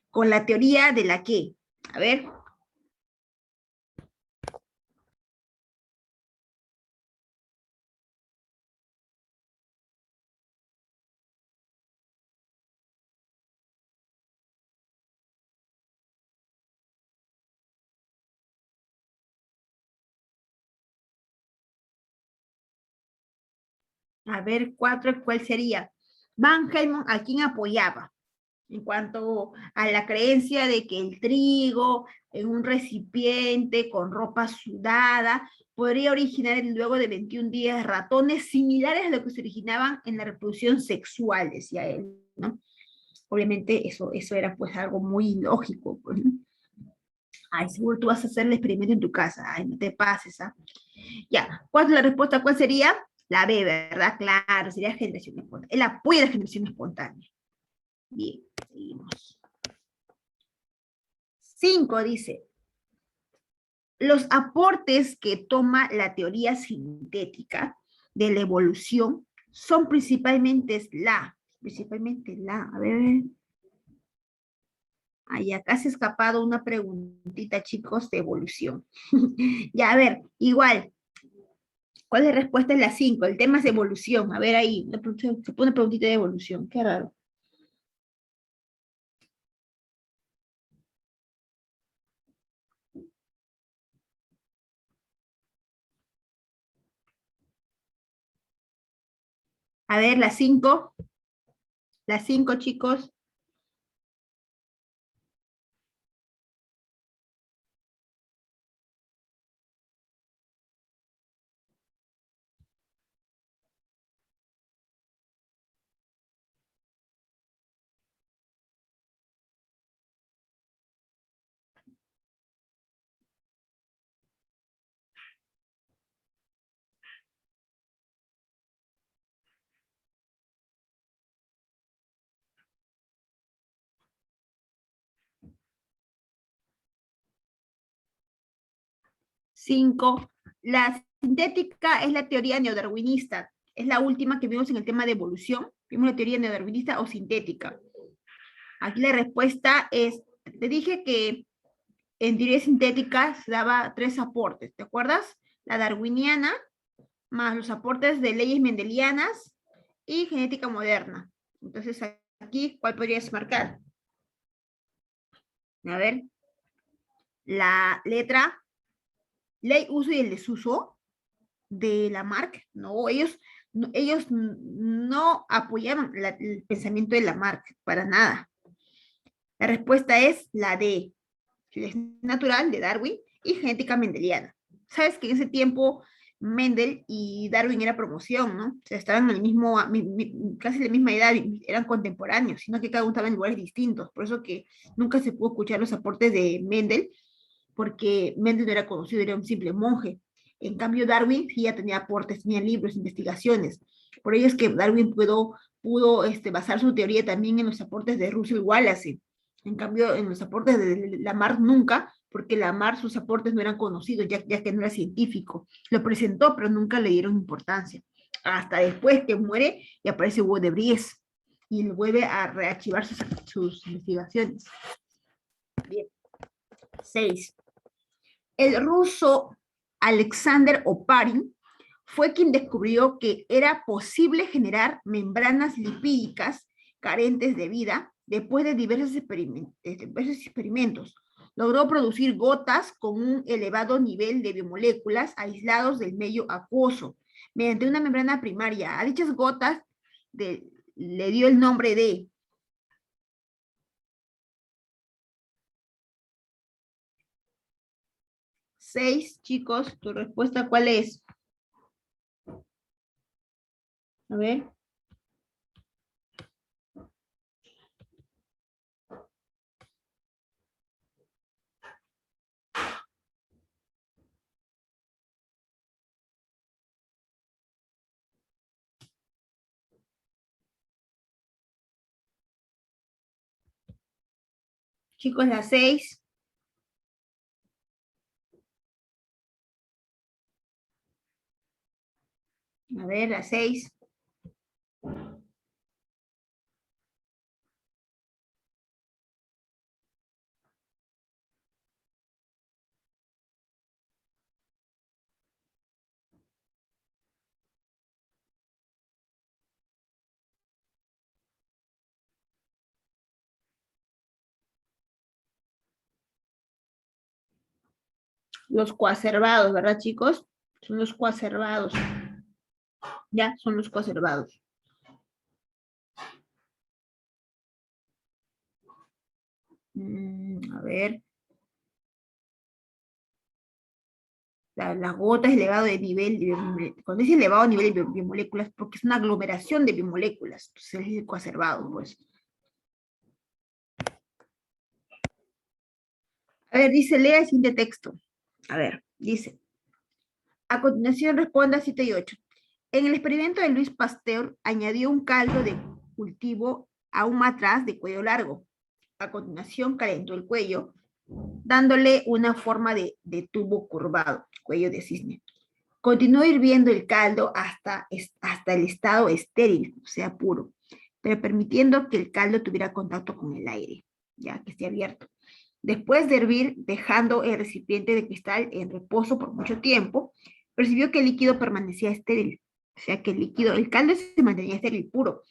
con la teoría de la que, a ver, ¿cuál sería? Van Helmont, ¿a quién apoyaba? En cuanto a la creencia de que el trigo en un recipiente con ropa sudada podría originar luego de 21 días ratones similares a lo que se originaban en la reproducción sexual, decía él, ¿no? Obviamente eso era pues algo muy lógico, pues, ¿no? Ay, seguro tú vas a hacer el experimento en tu casa, ay, no te pases, ¿ah? Ya, ¿cuál es la respuesta? ¿Cuál sería? La B, ¿verdad? Claro, sería generación espontánea. El apoyo a la generación espontánea. Bien, seguimos. 5 dice, los aportes que toma la teoría sintética de la evolución son principalmente a ver, ay, acá se ha escapado una preguntita, chicos, de evolución. Ya, a ver, igual, ¿cuál es la respuesta? Es la 5, el tema es evolución, a ver ahí, se pone preguntita de evolución, qué raro. A ver, la 5, chicos. Cinco, la sintética es la teoría neodarwinista. Es la última que vimos en el tema de evolución. Vimos la teoría neodarwinista o sintética. Aquí la respuesta es, te dije que en teoría sintética se daba 3 aportes, ¿te acuerdas? La darwiniana, más los aportes de leyes mendelianas y genética moderna. Entonces aquí, ¿cuál podrías marcar? A ver, la letra, ley, uso y el desuso de Lamarck. No, ellos no apoyaban el pensamiento de Lamarck para nada. La respuesta es la D, selección natural de Darwin y genética mendeliana. Sabes que en ese tiempo Mendel y Darwin era promoción, ¿no? O sea, estaban en el mismo, casi la misma edad, eran contemporáneos, sino que cada uno estaba en lugares distintos. Por eso que nunca se pudo escuchar los aportes de Mendel, porque Mendel no era conocido, era un simple monje. En cambio, Darwin sí ya tenía aportes, tenía libros, investigaciones. Por ello es que Darwin pudo basar su teoría también en los aportes de Russell Wallace. En cambio, en los aportes de Lamarck nunca, porque Lamarck sus aportes no eran conocidos, ya que no era científico. Lo presentó, pero nunca le dieron importancia. Hasta después que muere y aparece Hugo de Vries y vuelve a reactivar sus investigaciones. Bien. 6. El ruso Alexander Oparin fue quien descubrió que era posible generar membranas lipídicas carentes de vida después de diversos experimentos. Logró producir gotas con un elevado nivel de biomoléculas aislados del medio acuoso, mediante una membrana primaria. A dichas gotas le dio el nombre de... Seis, chicos, ¿tu respuesta cuál es? A ver. Chicos, la 6. A ver, la 6. Los coacervados, ¿verdad, chicos? Son los coacervados. Ya, son los coacervados. A ver. Las gotas elevado de nivel, cuando dice elevado nivel de biomoléculas, porque es una aglomeración de biomoléculas, entonces es el coacervado, pues. A ver, dice, lea el siguiente texto. A ver, dice. A continuación responda 7 y 8. En el experimento de Louis Pasteur, añadió un caldo de cultivo a un matraz de cuello largo. A continuación calentó el cuello, dándole una forma de tubo curvado, cuello de cisne. Continuó hirviendo el caldo hasta el estado estéril, o sea, puro, pero permitiendo que el caldo tuviera contacto con el aire, ya que esté abierto. Después de hervir, dejando el recipiente de cristal en reposo por mucho tiempo, percibió que el líquido permanecía estéril, o sea que el caldo se mantenía estéril, puro,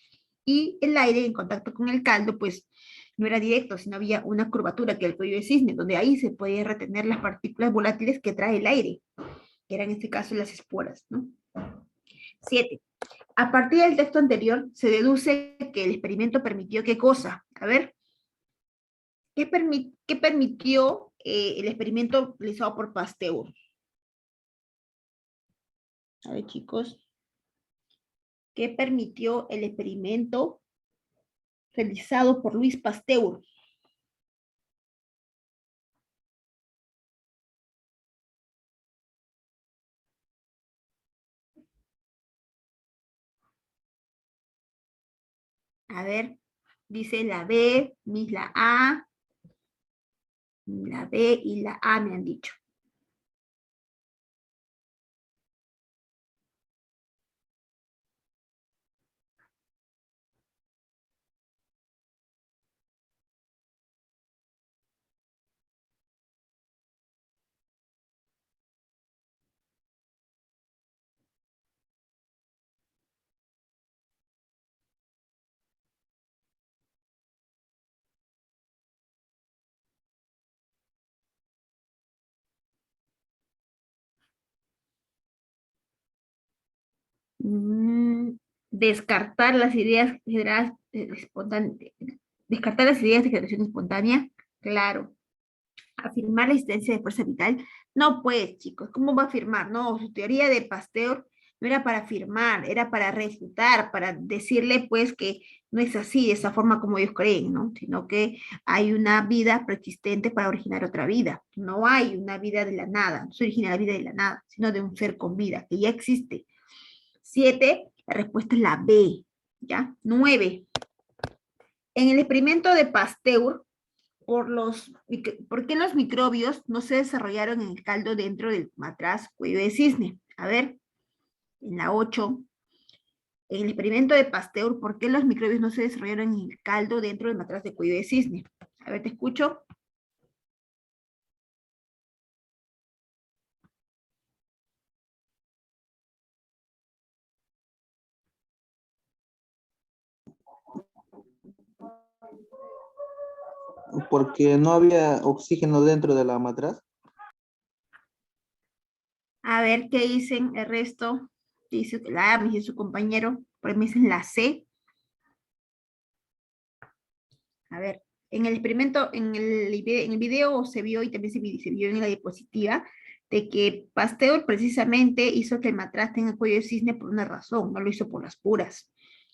y el aire en contacto con el caldo, pues, no era directo, sino había una curvatura que era el cuello de cisne, donde ahí se podía retener las partículas volátiles que trae el aire, que eran en este caso las esporas, ¿no? 7. A partir del texto anterior, se deduce que el experimento permitió ¿qué cosa? A ver, ¿qué permitió el experimento realizado por Pasteur? A ver, chicos. ¿Qué permitió el experimento realizado por Louis Pasteur? A ver, dice la B, la A, la B y la A me han dicho. Descartar las ideas generadas descartar las ideas de generación espontánea, claro. Afirmar la existencia de fuerza vital, no pues, chicos, ¿cómo va a afirmar? No, su teoría de Pasteur no era para afirmar, era para refutar, para decirle pues que no es así, de esa forma como ellos creen, ¿no? Sino que hay una vida preexistente para originar otra vida. No hay una vida de la nada, no se origina la vida de la nada, sino de un ser con vida, que ya existe. 7, la respuesta es la B, ¿ya? 9. En el experimento de Pasteur, ¿por qué los microbios no se desarrollaron en el caldo dentro del matraz cuello de cisne? A ver, en la 8, en el experimento de Pasteur, ¿por qué los microbios no se desarrollaron en el caldo dentro del matraz de cuello de cisne? A ver, te escucho. Porque no había oxígeno dentro de la matraz. A ver, ¿qué dicen el resto? dice la A, me dice su compañero, por ahí me dicen la C. A ver, en el experimento, en el video se vio y también se vio en la diapositiva de que Pasteur precisamente hizo que el matraz tenga cuello de cisne por una razón, no lo hizo por las puras.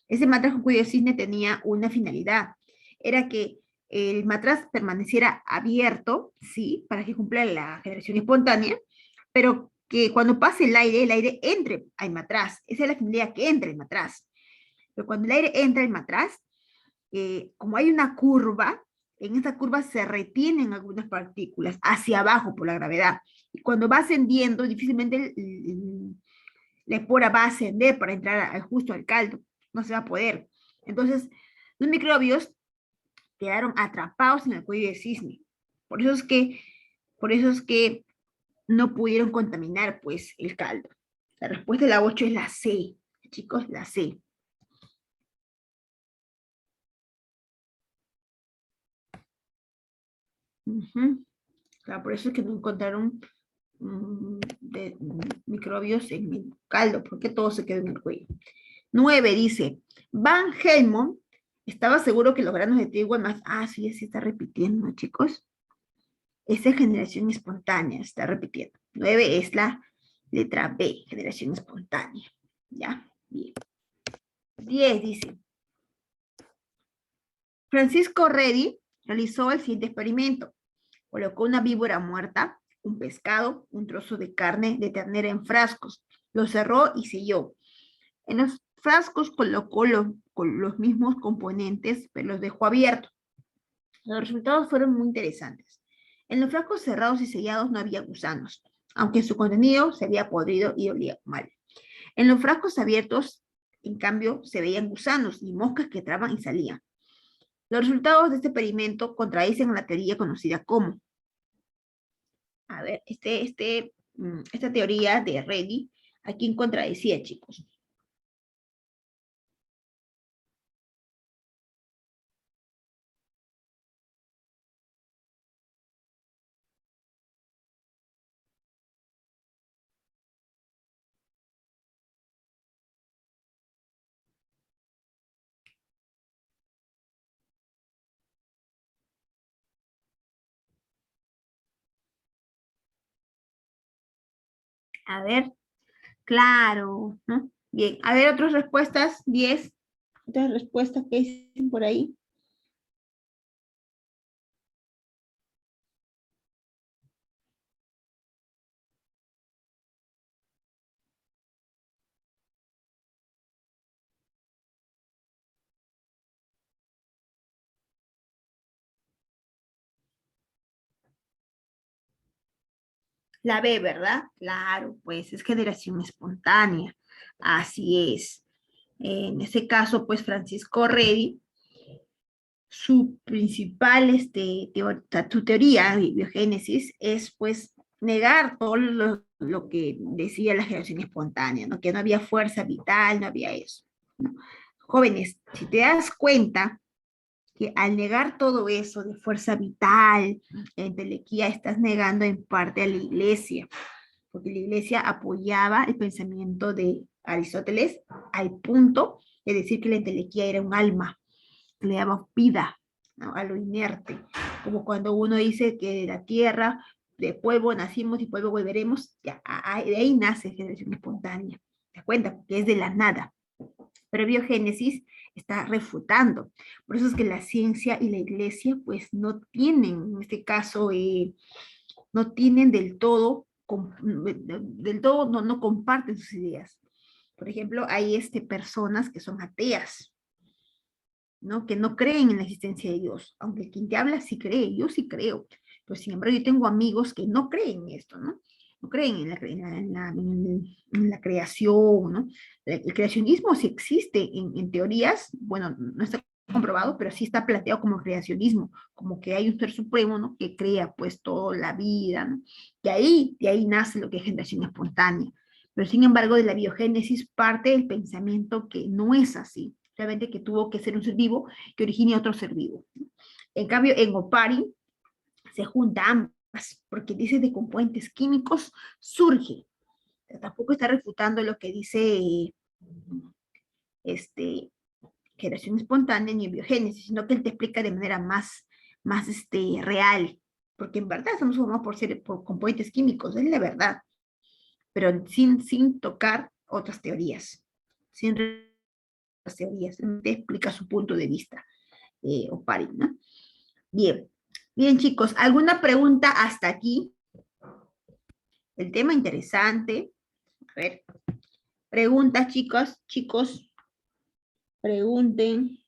Ese matraz con cuello de cisne tenía una finalidad, era que el matraz permaneciera abierto, sí, para que cumpla la generación espontánea, pero que cuando pase el aire entre al matraz. Esa es la finalidad, que entre el matraz. Pero cuando el aire entra al matraz, como hay una curva, en esa curva se retienen algunas partículas hacia abajo por la gravedad. Y cuando va ascendiendo, difícilmente la espora va a ascender para entrar justo al caldo. No se va a poder. Entonces, los microbios quedaron atrapados en el cuello de cisne. Por eso es que no pudieron contaminar, pues, el caldo. La respuesta de la 8 es la C, chicos, la C. Claro, por eso es que no encontraron microbios en el caldo, porque todo se quedó en el cuello. 9 dice, Van Helmont estaba seguro que los granos de trigo más... sí, se está repitiendo, chicos. Esa es generación espontánea, se está repitiendo. 9 es la letra B, generación espontánea. ¿Ya? Bien. 10 dice, Francisco Redi realizó el siguiente experimento. Colocó una víbora muerta, un pescado, un trozo de carne de ternera en frascos. Lo cerró y selló. En los frascos colocó los mismos componentes, pero los dejó abiertos. Los resultados fueron muy interesantes. En los frascos cerrados y sellados no había gusanos, aunque su contenido se había podrido y olía mal. En los frascos abiertos, en cambio, se veían gusanos y moscas que entraban y salían. Los resultados de este experimento contradicen la teoría conocida como... A ver, esta teoría de Redi, ¿a quién contradecía, chicos? A ver, claro, ¿no? Bien, a ver, otras respuestas, 10. Otras respuestas que dicen por ahí. La B, ¿verdad? Claro, pues es generación espontánea. Así es. En ese caso, pues Francisco Redi, su principal su teoría de biogénesis es pues negar todo lo que decía la generación espontánea, ¿no? Que no había fuerza vital, no había eso, ¿no? Jóvenes, si te das cuenta que al negar todo eso de fuerza vital, entelequía, estás negando en parte a la iglesia, porque la iglesia apoyaba el pensamiento de Aristóteles al punto de decir que la entelequía era un alma, le daba vida, ¿no? A lo inerte, como cuando uno dice que de la tierra, de polvo nacimos y polvo volveremos, ya, de ahí nace generación espontánea, ¿te das cuenta? Porque es de la nada. Pero biogénesis está refutando. Por eso es que la ciencia y la iglesia pues no tienen, en este caso, no tienen del todo, no comparten sus ideas. Por ejemplo, hay personas que son ateas, ¿no? Que no creen en la existencia de Dios, aunque quien te habla sí cree, yo sí creo, pero sin embargo yo tengo amigos que no creen en esto, ¿no? No creen en la creación, ¿no? El creacionismo sí existe en teorías, bueno, no está comprobado, pero sí está planteado como creacionismo, como que hay un ser supremo, ¿no? Que crea pues toda la vida, ¿no? Y de ahí nace lo que es generación espontánea. Pero sin embargo de la biogénesis parte del pensamiento que no es así, realmente que tuvo que ser un ser vivo que origine otro ser vivo. En cambio, en Opari se junta ambas, porque dice de componentes químicos surge. Tampoco está refutando lo que dice generación espontánea ni biogénesis, sino que él te explica de manera más real, porque en verdad somos formados por componentes químicos, es la verdad, pero sin tocar otras teorías, sin otras teorías, te explica su punto de vista, Oparin, ¿no? Bien chicos, ¿alguna pregunta hasta aquí? El tema interesante. A ver, preguntas chicos, pregunten.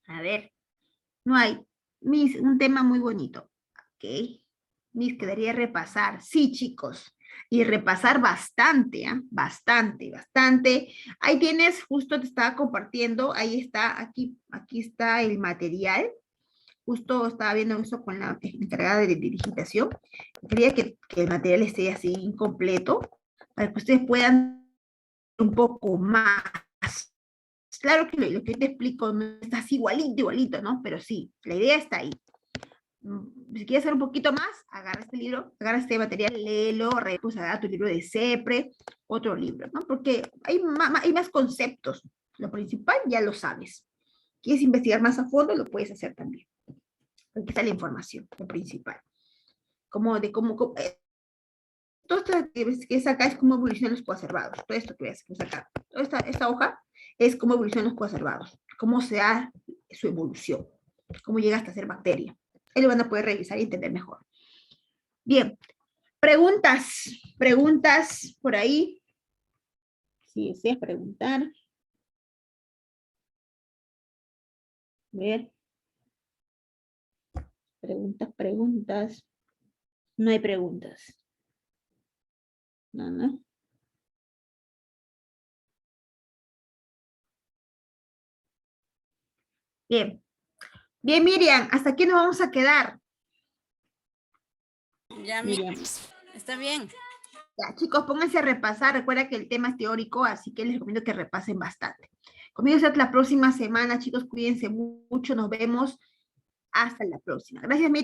A ver, no hay. Un tema muy bonito. Ok. Mis quedaría repasar. Sí, chicos. Y repasar bastante, ¿eh? Bastante. Ahí tienes, justo te estaba compartiendo, ahí está, aquí está el material. Justo estaba viendo eso con la encargada de digitación. Quería que el material esté así incompleto, para que ustedes puedan un poco más. Claro que lo que te explico no está así igualito, ¿no? Pero sí, la idea está ahí. Si quieres hacer un poquito más, agarra este libro, agarra este material, léelo, pues agarra tu libro de CEPRE, otro libro, ¿no? Porque hay más conceptos. Lo principal ya lo sabes. ¿Quieres investigar más a fondo? Lo puedes hacer también. Aquí está la información, lo principal. Todo esto que es acá es cómo evolucionan los coacervados. Todo esto que ves acá. Toda esta hoja es cómo evolucionan los coacervados. Cómo se da su evolución. Cómo llega hasta ser bacteria. Ahí lo van a poder revisar y entender mejor. Bien. Preguntas por ahí. Si deseas preguntar. A ver. Preguntas. No hay preguntas. No. Bien, Miriam, hasta aquí nos vamos a quedar. Ya, Miriam. Está bien. Ya, chicos, pónganse a repasar. Recuerda que el tema es teórico, así que les recomiendo que repasen bastante. Conmigo será la próxima semana, chicos, cuídense mucho. Nos vemos hasta la próxima. Gracias, Miriam.